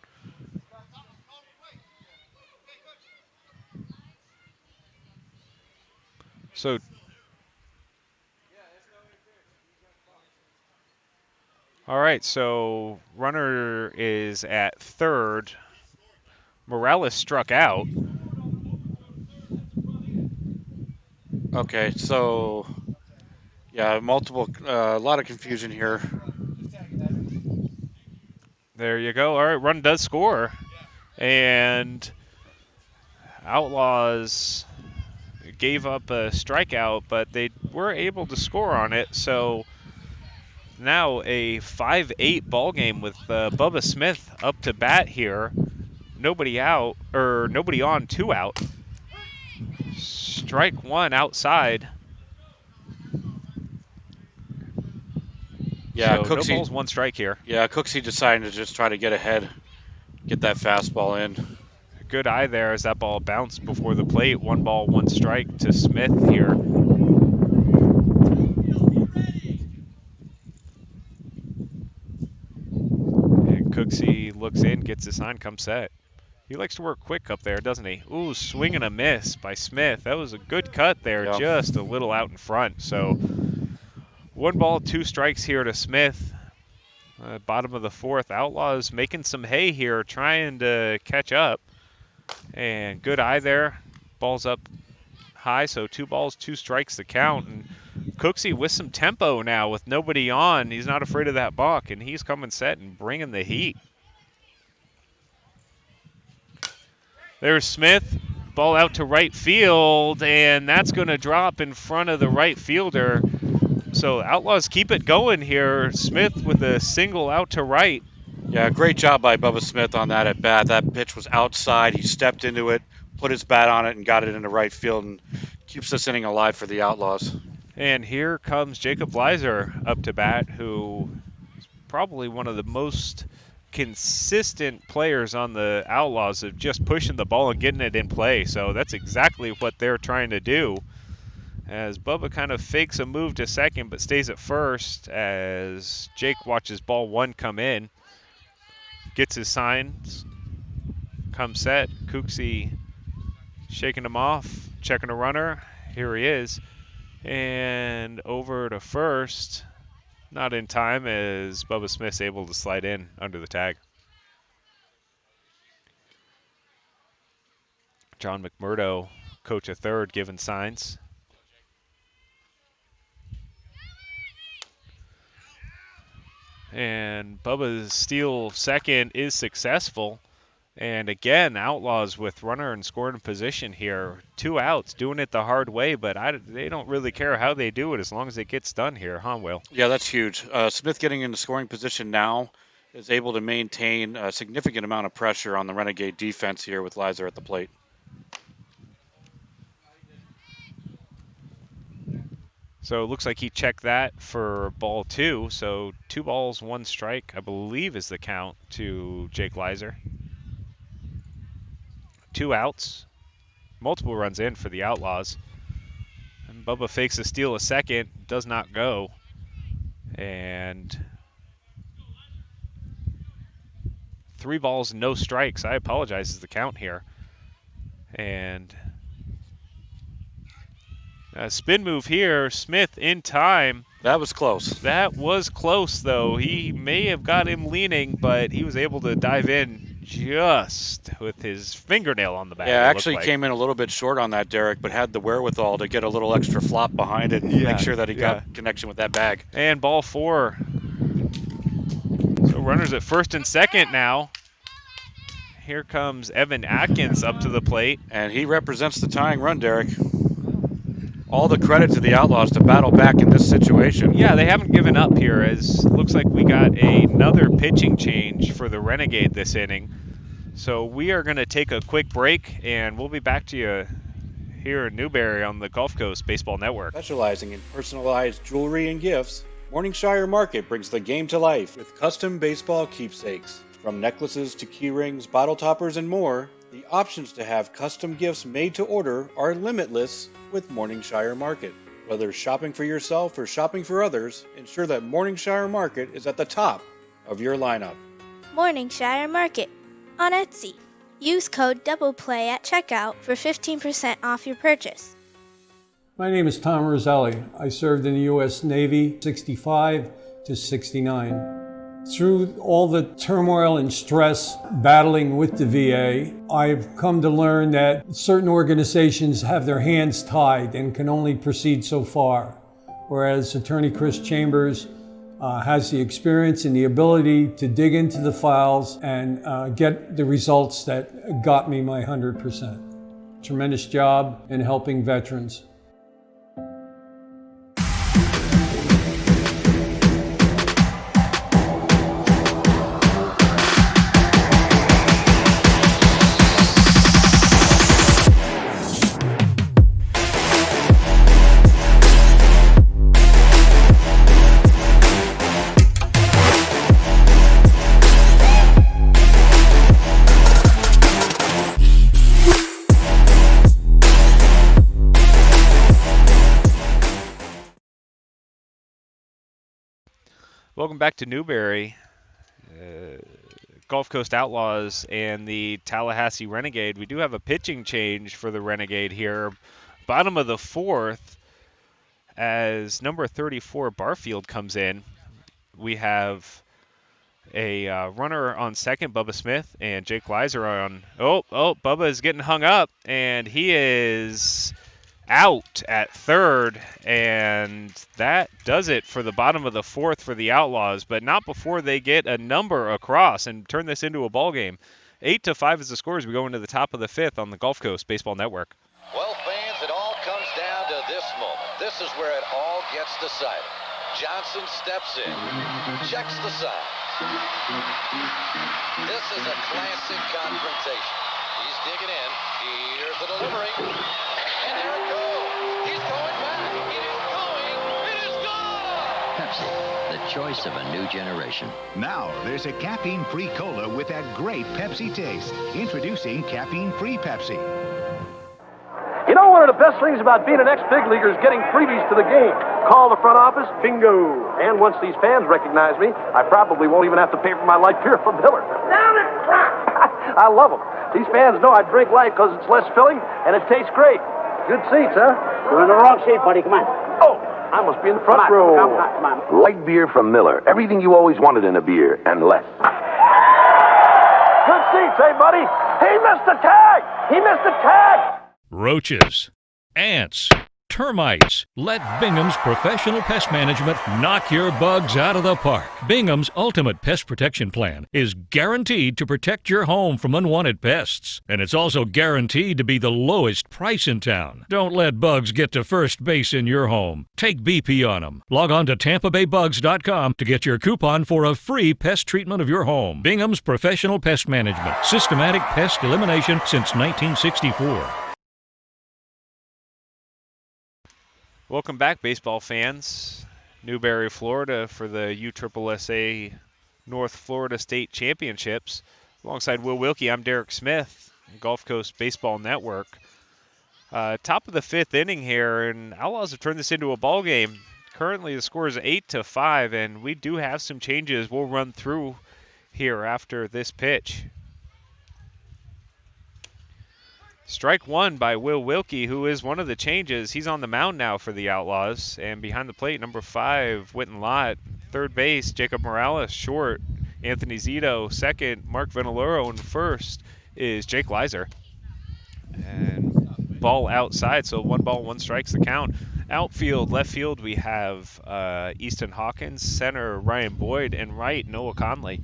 So all right, so runner is at third. Morales struck out. Okay, so yeah, a lot of confusion here. There you go. All right, run does score. And Outlaws gave up a strikeout, but they were able to score on it. So now a 5-8 ball game with Bubba Smith up to bat here. Nobody out, or nobody on, 2 out. Strike 1 outside. Yeah, so Cooksey, no balls, 1 strike here. Yeah, Cooksey decided to just try to get ahead, get that fastball in. Good eye there as that ball bounced before the plate. 1 ball, 1 strike to Smith here. And Cooksey looks in, gets the sign, comes set. He likes to work quick up there, doesn't he? Ooh, swing and a miss by Smith. That was a good cut there, just a little out in front. So 1 ball, 2 strikes here to Smith. Bottom of the 4th. Outlaws making some hay here, trying to catch up. And good eye there. Ball's up high, so 2 balls, 2 strikes to count. And Cooksey with some tempo now with nobody on. He's not afraid of that balk, and he's coming set and bringing the heat. There's Smith. Ball out to right field, and that's going to drop in front of the right fielder. So Outlaws keep it going here. Smith with a single out to right. Yeah, great job by Bubba Smith on that at bat. That pitch was outside. He stepped into it, put his bat on it, and got it into right field, and keeps this inning alive for the Outlaws. And here comes Jacob Leiser up to bat, who is probably one of the most consistent players on the Outlaws of just pushing the ball and getting it in play. So that's exactly what they're trying to do. As Bubba kind of fakes a move to second but stays at first as Jake watches ball 1 come in. Gets his signs. Comes set. Cooksey shaking him off. Checking a runner. Here he is. And over to first. Not in time as Bubba Smith's able to slide in under the tag. John McMurdo, coach at third, giving signs. And Bubba's steal second is successful. And again, Outlaws with runner in scoring position here. 2 outs, doing it the hard way, but they don't really care how they do it as long as it gets done here, huh, Will? Yeah, that's huge. Smith getting into scoring position now is able to maintain a significant amount of pressure on the Renegade defense here with Leiser at the plate. So it looks like he checked that for ball 2. So 2 balls, 1 strike, I believe is the count to Jake Leiser. 2 outs, multiple runs in for the Outlaws. And Bubba fakes a steal a second, does not go. And 3 balls, no strikes. I apologize is the count here. And a spin move here, Smith in time. That was close. That was close, though. He may have got him leaning, but he was able to dive in just with his fingernail on the bat. Yeah, actually came in a little bit short on that, Derek, but had the wherewithal to get a little extra flop behind it and make sure that he got connection with that bag. And ball 4. So runners at first and second now. Here comes Evan Atkins up to the plate. And he represents the tying run, Derek. All the credit to the Outlaws to battle back in this situation. Yeah, they haven't given up here, as looks like we got another pitching change for the Renegade this inning. So we are going to take a quick break, and we'll be back to you here in Newberry on the Gulf Coast Baseball Network. Specializing in personalized jewelry and gifts, Morningshire Market brings the game to life with custom baseball keepsakes. From necklaces to key rings, bottle toppers, and more, the options to have custom gifts made to order are limitless with Morningshire Market. Whether shopping for yourself or shopping for others, ensure that Morningshire Market is at the top of your lineup. Morningshire Market on Etsy. Use code DOUBLEPLAY at checkout for 15% off your purchase. My name is Tom Roselli. I served in the U.S. Navy 65 to 69. Through all the turmoil and stress battling with the VA, I've come to learn that certain organizations have their hands tied and can only proceed so far, whereas Attorney Chris Chambers has the experience and the ability to dig into the files and get the results that got me my 100%. Tremendous job in helping veterans. Welcome back to Newberry. Gulf Coast Outlaws and the Tallahassee Renegade. We do have a pitching change for the Renegade here. Bottom of the fourth, as number 34 Barfield comes in, we have a runner on second, Bubba Smith, and Jake Leiser on. Bubba is getting hung up, and he is out at third, and that does it for the bottom of the fourth for the Outlaws, but not before they get a number across and turn this into a ball game. 8-5 is the score as we go into the top of the fifth on the Gulf Coast Baseball Network. Well, fans, it all comes down to this moment. This is where it all gets decided. Johnson steps in, checks the sign. This is a classic confrontation. He's digging in. Here's the delivery. And there it goes. He's going back. It is going. It is gone. Pepsi, the choice of a new generation. Now, there's a caffeine-free cola with that great Pepsi taste. Introducing caffeine-free Pepsi. You know, one of the best things about being an ex-big leaguer is getting freebies to the game. Call the front office, bingo. And once these fans recognize me, I probably won't even have to pay for my light beer from Miller. Down it, I love them. These fans know I drink light because it's less filling and it tastes great. Good seats, huh? You're in the wrong seat, buddy. Come on. Oh, I must be in the front row. Come on. Light beer from Miller. Everything you always wanted in a beer, and less. Good seats, hey, buddy? He missed the tag! He missed the tag! Roaches, ants, termites. Let Bingham's Professional Pest Management knock your bugs out of the park. Bingham's Ultimate Pest Protection Plan is guaranteed to protect your home from unwanted pests. And it's also guaranteed to be the lowest price in town. Don't let bugs get to first base in your home. Take BP on them. Log on to TampaBayBugs.com to get your coupon for a free pest treatment of your home. Bingham's Professional Pest Management. Systematic pest elimination since 1964. Welcome back, baseball fans. Newberry, Florida for the USSSA North Florida State Championships. Alongside Will Wilkie, I'm Derek Smith, Gulf Coast Baseball Network. Top of the fifth inning here, and Outlaws have turned this into a ball game. Currently, the score is 8-5, and we do have some changes we'll run through here after this pitch. Strike one by Will Wilkie, who is one of the changes. He's on the mound now for the Outlaws. And behind the plate, number 5, Witten Lott. Third base, Jacob Morales. Short, Anthony Zito. Second, Mark Veneloro. And first is Jake Leiser. And ball outside, so 1 ball, 1 strike's the count. Outfield, left field, we have Easton Hawkins. Center, Ryan Boyd. And right, Noah Conley.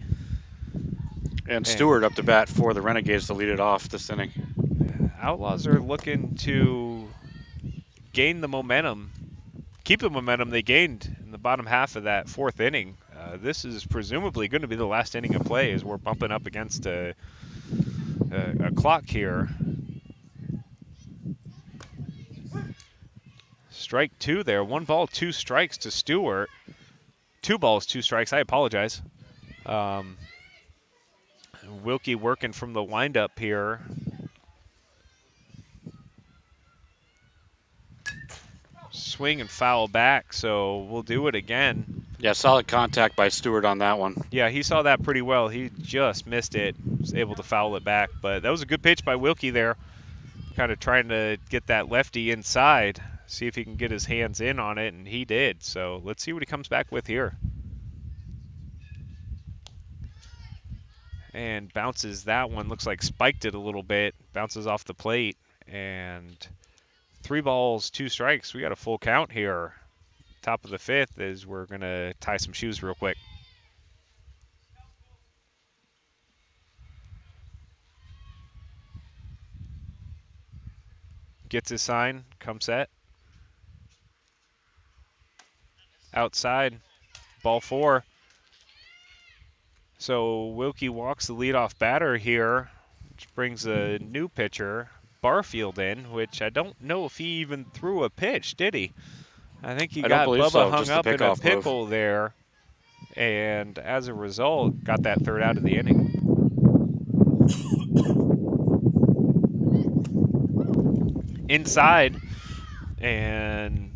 And Stewart up to bat for the Renegades to lead it off this inning. Outlaws are looking to gain the momentum, keep the momentum they gained in the bottom half of that fourth inning. This is presumably going to be the last inning of play as we're bumping up against a clock here. Strike 2 there. 1 ball, 2 strikes to Stewart. 2 balls, 2 strikes. I apologize. Wilkie working from the windup here. Swing and foul back, so we'll do it again. Yeah, solid contact by Stewart on that one. Yeah, he saw that pretty well. He just missed it. Was able to foul it back, but that was a good pitch by Wilkie there. Kind of trying to get that lefty inside, see if he can get his hands in on it, and he did. So let's see what he comes back with here. And bounces that one. Looks like spiked it a little bit. Bounces off the plate. And 3 balls, 2 strikes. We got a full count here. Top of the 5th as we're going to tie some shoes real quick. Gets his sign. Come set. Outside. Ball 4. So Wilkie walks the leadoff batter here, which brings a new pitcher, Barfield, in, which I don't know if he even threw a pitch, did he? I think he got Bubba so. hung Just up in a pickoff move. pickle there, and as a result, got that 3rd out of the inning. Inside, and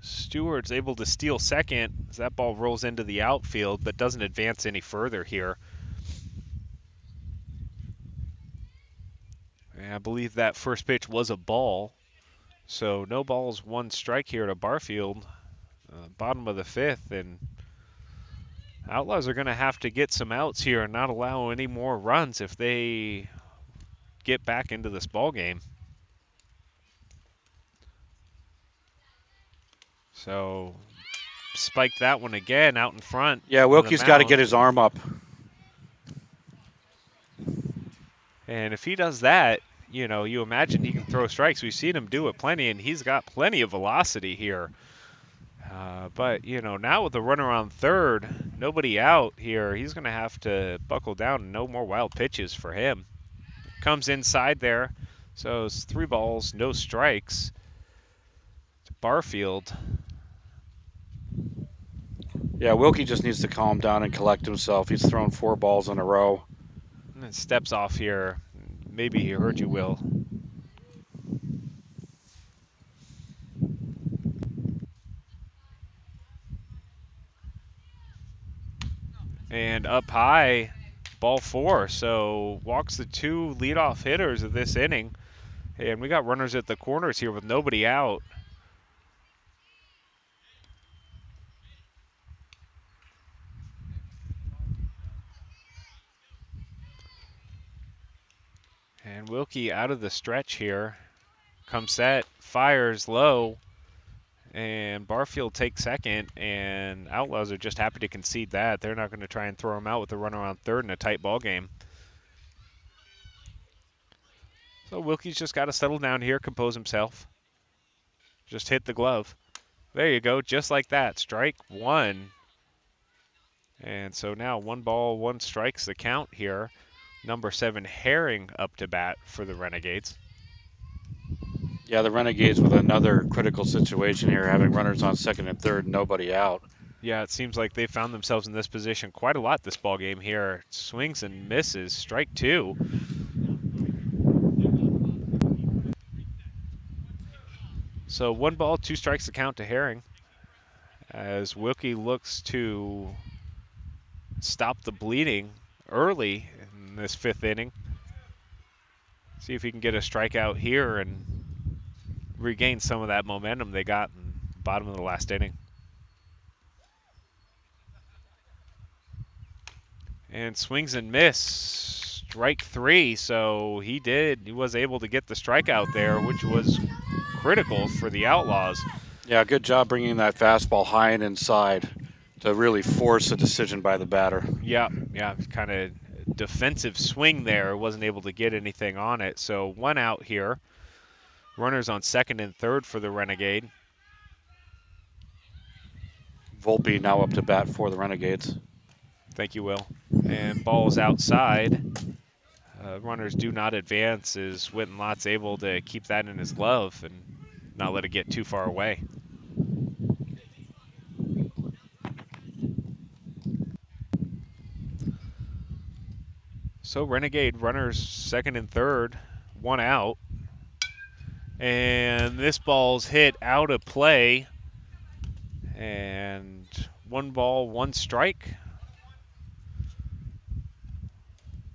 Stewart's able to steal second as that ball rolls into the outfield, but doesn't advance any further here. And I believe that first pitch was a ball. So no balls, 1 strike here to Barfield. Bottom of the 5th, and Outlaws are going to have to get some outs here and not allow any more runs if they get back into this ball game. So spiked that one again out in front. Yeah, Wilkie's got to get his arm up. And if he does that, you know, you imagine he can throw strikes. We've seen him do it plenty, and he's got plenty of velocity here. But, you know, now with the runner on 3rd, nobody out here, he's going to have to buckle down and no more wild pitches for him. Comes inside there. So it's 3 balls, no strikes to Barfield. Yeah, Wilkie just needs to calm down and collect himself. He's thrown 4 balls in a row. And then steps off here. Maybe he heard you, Will. And up high, ball 4. So walks the 2 leadoff hitters of this inning. And we got runners at the corners here with nobody out. And Wilkie out of the stretch here. Comes set, fires low. And Barfield takes second, and Outlaws are just happy to concede that. They're not going to try and throw him out with a runner on 3rd in a tight ball game. So Wilkie's just got to settle down here, compose himself. Just hit the glove. There you go, just like that. Strike 1. And so now 1 ball, 1 strikes the count here. Number 7, Herring up to bat for the Renegades. Yeah, the Renegades with another critical situation here, having runners on 2nd and 3rd, nobody out. Yeah, it seems like they found themselves in this position quite a lot this ball game here. Swings and misses. Strike 2. So 1 ball, 2 strikes the count to Herring as Wilkie looks to stop the bleeding early in this 5th inning. See if he can get a strikeout here and regain some of that momentum they got in the bottom of the last inning. And swings and miss. Strike 3. So he was able to get the strikeout there, which was critical for the Outlaws. Yeah, good job bringing that fastball high and inside to really force a decision by the batter. Yeah, kind of defensive swing there. Wasn't able to get anything on it. So 1 out here. Runners on 2nd and 3rd for the Renegade. Volpe now up to bat for the Renegades. Thank you, Will. And ball's outside. Runners do not advance as Wittenlott's able to keep that in his glove. And not let it get too far away. So Renegade runners second and third, one out. And this ball's hit out of play. And 1 ball, 1 strike.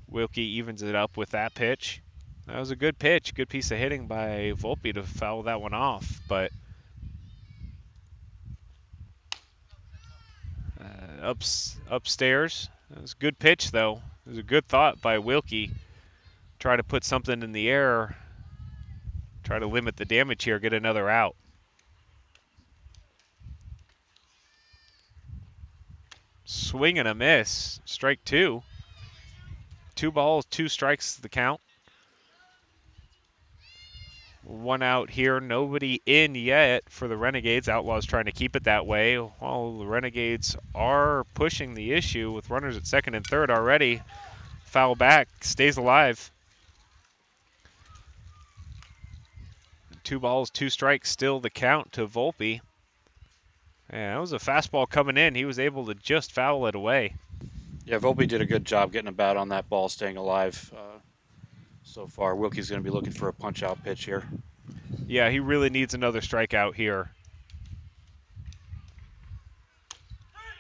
Wilkie evens it up with that pitch. That was a good pitch, good piece of hitting by Volpe to foul that one off. But upstairs, it was a good pitch though. It was a good thought by Wilkie. Try to put something in the air, try to limit the damage here, get another out. Swing and a miss, strike 2. 2 balls, 2 strikes the count. 1 out here, nobody in yet for the Renegades. Outlaws trying to keep it that way. While the Renegades are pushing the issue with runners at second and third already. Foul back, stays alive. 2 balls, 2 strikes, still the count to Volpe. Yeah, that was a fastball coming in. He was able to just foul it away. Yeah, Volpe did a good job getting a bat on that ball, staying alive so far. Wilkie's going to be looking for a punch-out pitch here. Yeah, he really needs another strikeout here.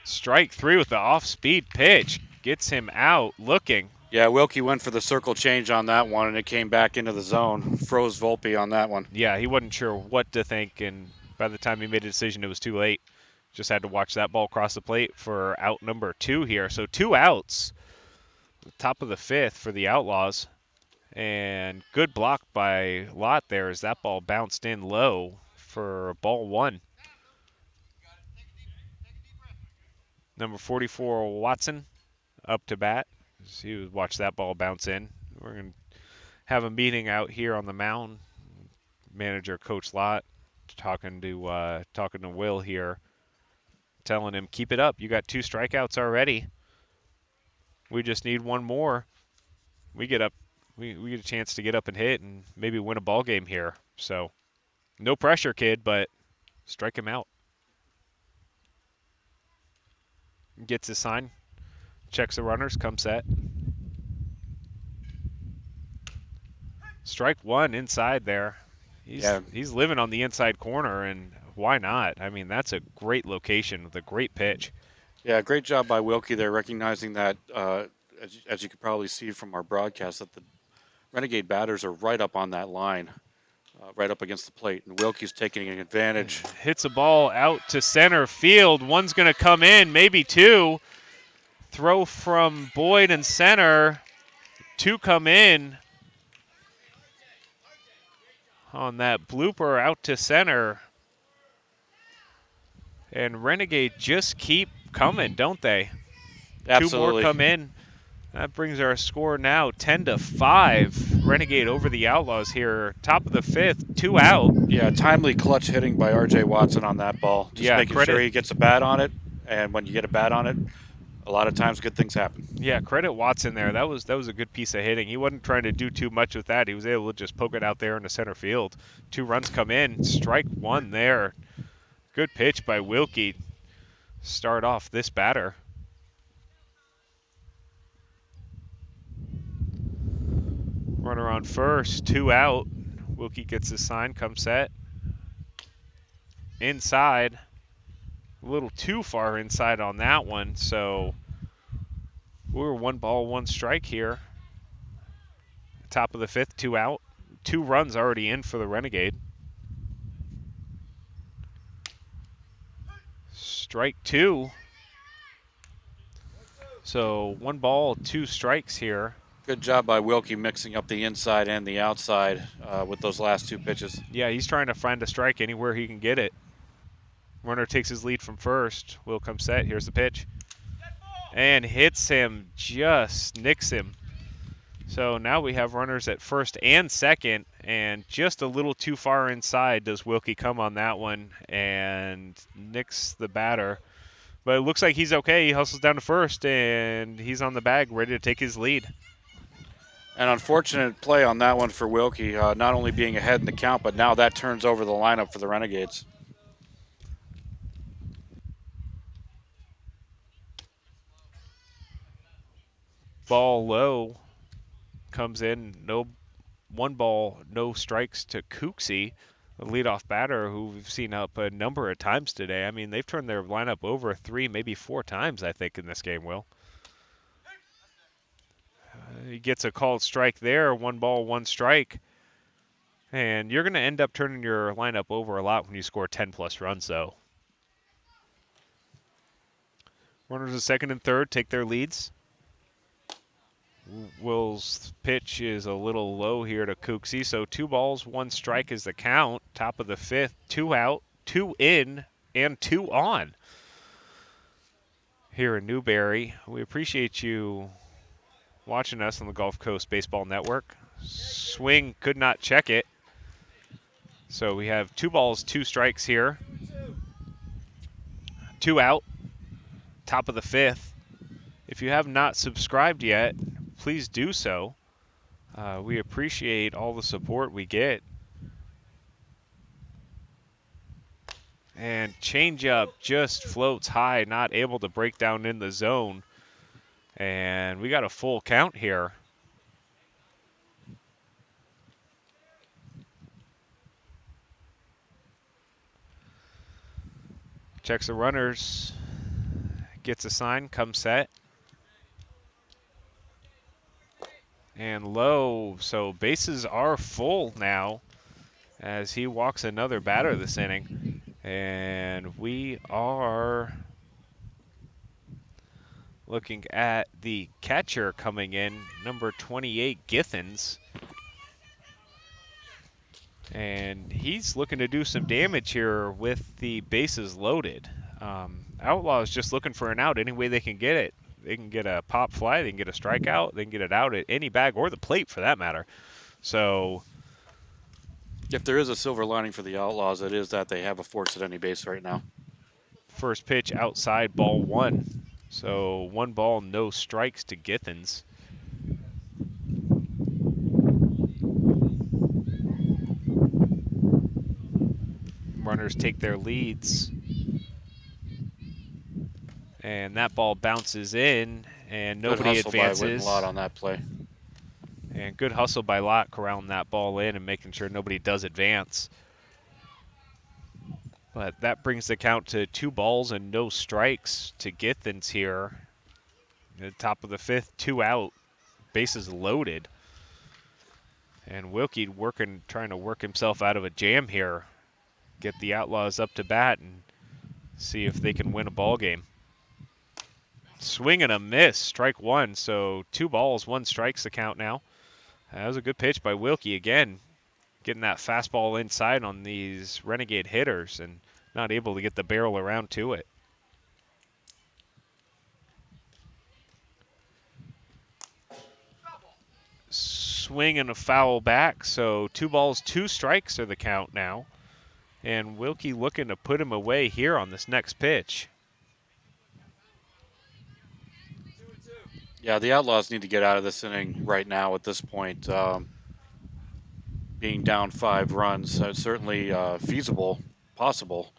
Strike 3 with the off-speed pitch. Gets him out looking. Yeah, Wilkie went for the circle change on that one, and it came back into the zone. Froze Volpe on that one. Yeah, he wasn't sure what to think, and by the time he made a decision, it was too late. Just had to watch that ball cross the plate for out number 2 here. So 2 outs. The top of the 5th for the Outlaws. And good block by Lott there as that ball bounced in low for ball 1. Number 44, Watson, up to bat. So you watch that ball bounce in. We're going to have a meeting out here on the mound. Manager Coach Lott talking to Will here, telling him, keep it up. You got 2 strikeouts already. We just need 1 more. We get a chance to get up and hit and maybe win a ball game here. So no pressure, kid, but strike him out. Gets his sign, checks the runners, comes set. Strike 1 inside there. He's living on the inside corner, and why not? I mean, that's a great location with a great pitch. Yeah, great job by Wilkie there, recognizing that, as you could probably see from our broadcast, that the Renegade batters are right up on that line, right up against the plate, and Wilkie's taking advantage. Hits a ball out to center field. One's going to come in, maybe 2. Throw from Boyd in center. 2 come in. On that blooper out to center. And Renegade just keep coming, don't they? Absolutely. 2 more come in. That brings our score now 10-5. Renegade over the Outlaws here. Top of the 5th, 2 out. Yeah, timely clutch hitting by R.J. Watson on that ball. Just making sure he gets a bat on it. And when you get a bat on it, a lot of times good things happen. Yeah, credit Watson there. That was a good piece of hitting. He wasn't trying to do too much with that. He was able to just poke it out there in the center field. 2 runs come in. Strike 1 there. Good pitch by Wilkie. Start off this batter. Runner on first, 2 out. Wilkie gets his sign, comes set. Inside. A little too far inside on that one, so we're 1 ball, 1 strike here. Top of the 5th, 2 out. 2 runs already in for the Renegade. Strike 2. So 1 ball, 2 strikes here. Good job by Wilkie mixing up the inside and the outside with those last 2 pitches. Yeah, he's trying to find a strike anywhere he can get it. Runner takes his lead from first. Will comes set. Here's the pitch. And hits him, just nicks him. So now we have runners at first and second, and just a little too far inside does Wilkie come on that one and nicks the batter. But it looks like he's okay. He hustles down to first, and he's on the bag, ready to take his lead. An unfortunate play on that one for Wilkie, not only being ahead in the count, but now that turns over the lineup for the Renegades. Ball low comes in. No, one ball, no strikes to Cooksey, the leadoff batter who we've seen up a number of times today. I mean, they've turned their lineup over 3, maybe 4 times, I think, in this game, Will. He gets a called strike there, 1 ball, 1 strike. And you're going to end up turning your lineup over a lot when you score 10-plus runs, though. Runners at second and third take their leads. Will's pitch is a little low here to Cooksey, so 2 balls, 1 strike is the count. Top of the 5th, 2 out, 2 in, and 2 on here in Newberry. We appreciate you watching us on the Gulf Coast Baseball Network. Swing could not check it. So we have 2 balls, 2 strikes here. 2 out, top of the 5th. If you have not subscribed yet, please do so. We appreciate all the support we get. And changeup just floats high, not able to break down in the zone. And we got a full count here. Checks the runners, gets a sign, comes set. And low, so bases are full now as he walks another batter this inning. And we are looking at the catcher coming in, number 28, Githens. And he's looking to do some damage here with the bases loaded. Outlaws just looking for an out any way they can get it. They can get a pop fly, they can get a strikeout, they can get it out at any bag or the plate for that matter. So if there is a silver lining for the Outlaws, it is that they have a force at any base right now. First pitch outside, ball 1. So 1 ball, no strikes to Githens. Runners take their leads. And that ball bounces in, and nobody advances. Good hustle by Witten Lott on that play. And good hustle by Lott corralling that ball in and making sure nobody does advance. But that brings the count to 2 balls and no strikes to Githens here. At the top of the 5th, 2 out, bases loaded. And Wilkie trying to work himself out of a jam here. Get the Outlaws up to bat and see if they can win a ball game. Swing and a miss, strike 1. So 2 balls, 1 strike's the count now. That was a good pitch by Wilkie again, getting that fastball inside on these Renegade hitters and not able to get the barrel around to it. Swing and a foul back, so 2 balls, 2 strikes are the count now. And Wilkie looking to put him away here on this next pitch. Yeah, the Outlaws need to get out of this inning right now at this point. Being down 5 runs, so it's certainly feasible, possible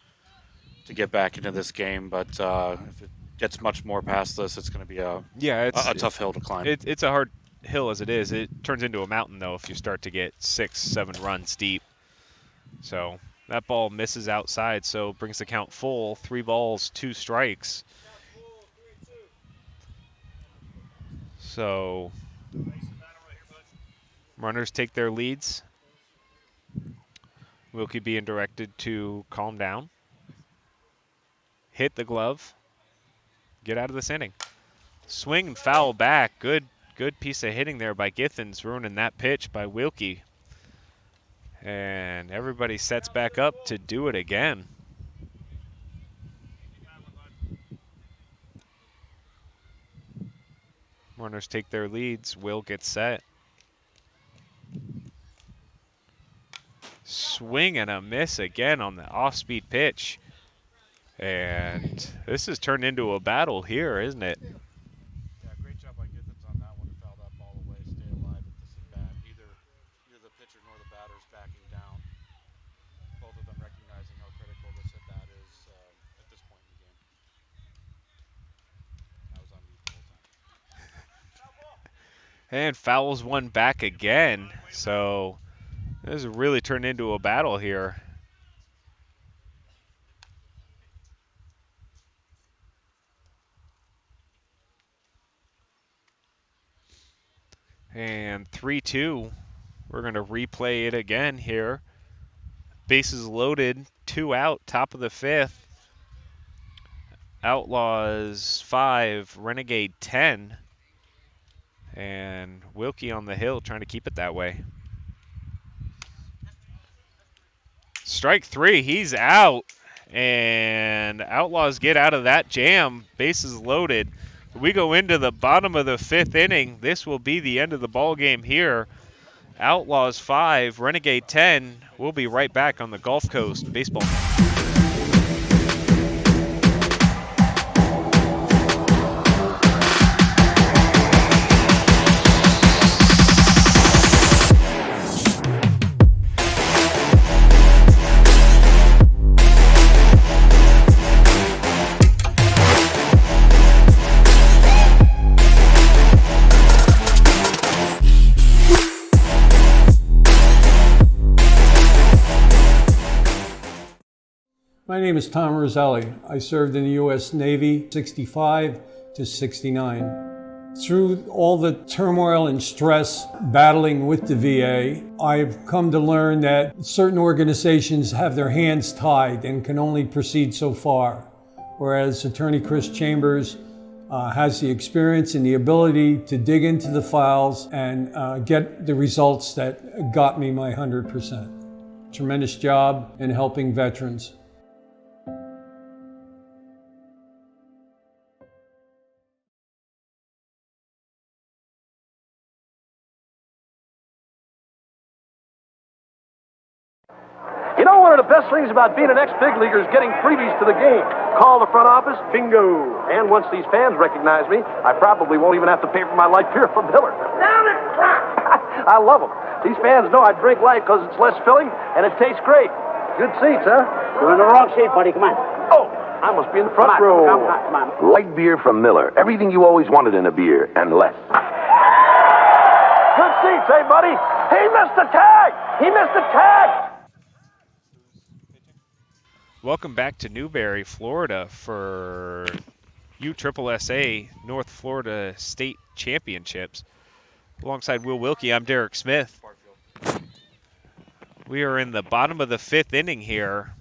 to get back into this game, but if it gets much more past this, it's going to be a tough hill to climb. It's a hard hill as it is. It turns into a mountain, though, if you start to get 6, 7 runs deep. So that ball misses outside, so brings the count full. 3 balls, 2 strikes. So runners take their leads. Wilkie being directed to calm down. Hit the glove. Get out of this inning. Swing and foul back. Good piece of hitting there by Githens, ruining that pitch by Wilkie. And everybody sets back up to do it again. Runners take their leads. Will gets set. Swing and a miss again on the off-speed pitch. And this has turned into a battle here, isn't it? Yeah, great job by Githens on that one to foul that ball away, stay alive at the And fouls one back again. So this has really turned into a battle here. And 3-2. We're going to replay it again here. Bases loaded, 2 out, top of the 5th. Outlaws 5, Renegade 10. And Wilkie on the hill trying to keep it that way. Strike 3, he's out. And Outlaws get out of that jam, bases loaded. We go into the bottom of the 5th inning. This will be the end of the ball game here. Outlaws 5, Renegade 10. We'll be right back on the Gulf Coast Baseball. My name is Tom Roselli. I served in the U.S. Navy 65 to 69. Through all the turmoil and stress battling with the VA, I've come to learn that certain organizations have their hands tied and can only proceed so far, whereas Attorney Chris Chambers has the experience and the ability to dig into the files and get the results that got me my 100%. Tremendous job in helping veterans. You know, one of the best things about being an ex-big leaguer is getting freebies to the game. Call the front office, bingo. And once these fans recognize me, I probably won't even have to pay for my light beer from Miller. Down it, I love them. These fans know I drink light because it's less filling and it tastes great. Good seats, huh? You're in the wrong seat, buddy. Come on. Oh, I must be in the front row. Come on. Light beer from Miller. Everything you always wanted in a beer, and less. Good seats, hey, buddy? He missed the tag! He missed the tag! Welcome back to Newberry, Florida for USSSA North Florida State Championships. Alongside Will Wilkie, I'm Derek Smith. We are in the bottom of the 5th inning here.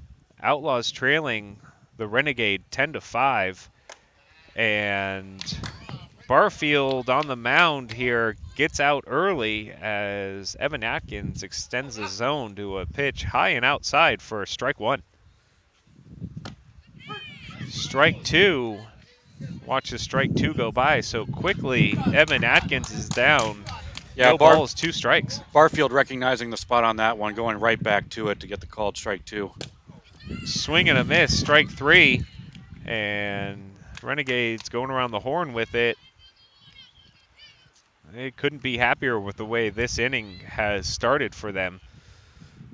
Outlaws trailing the Renegade 10-5. And Barfield on the mound here gets out early as Evan Atkins extends the zone to a pitch high and outside for strike 1. Strike 2. Watch the strike 2 go by so quickly. Evan Atkins is down. Yeah, no balls, 2 strikes. Barfield recognizing the spot on that one, going right back to it to get the called strike 2. Swing and a miss, strike 3. And Renegades going around the horn with it. They couldn't be happier with the way this inning has started for them,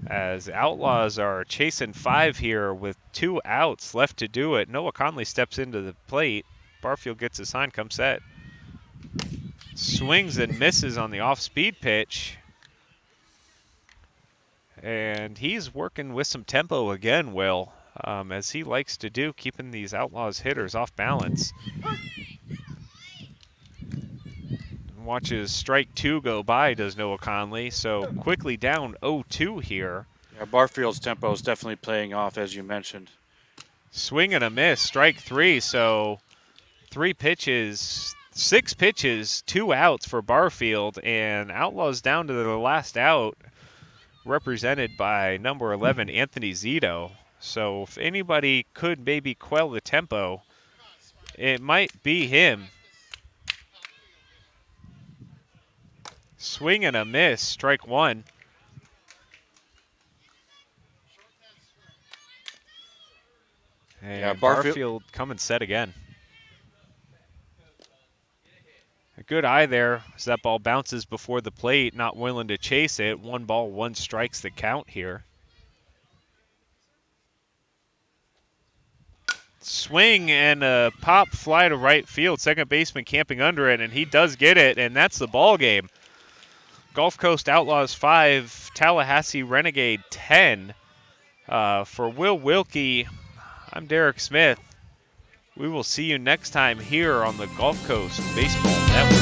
as Outlaws are chasing 5 here with 2 outs left to do it. Noah Conley steps into the plate. Barfield gets a sign, come set. Swings and misses on the off-speed pitch. And he's working with some tempo again, Will, as he likes to do, keeping these Outlaws hitters off balance. Watches strike 2 go by, does Noah Conley. So quickly down 0-2 here. Yeah, Barfield's tempo is definitely paying off, as you mentioned. Swing and a miss, strike 3. So 6 pitches, 2 outs for Barfield, and Outlaws down to the last out, represented by number 11, Anthony Zito. So if anybody could maybe quell the tempo, it might be him. Swing and a miss, strike 1. And yeah, Barfield coming set again. A good eye there as that ball bounces before the plate, not willing to chase it. 1 ball, 1 strike's the count here. swing and a pop fly to right field. Second baseman camping under it, and he does get it, and that's the ball game. Gulf Coast Outlaws 5, Tallahassee Renegade 10. For Will Wilkie, I'm Derek Smith. We will see you next time here on the Gulf Coast Baseball Network.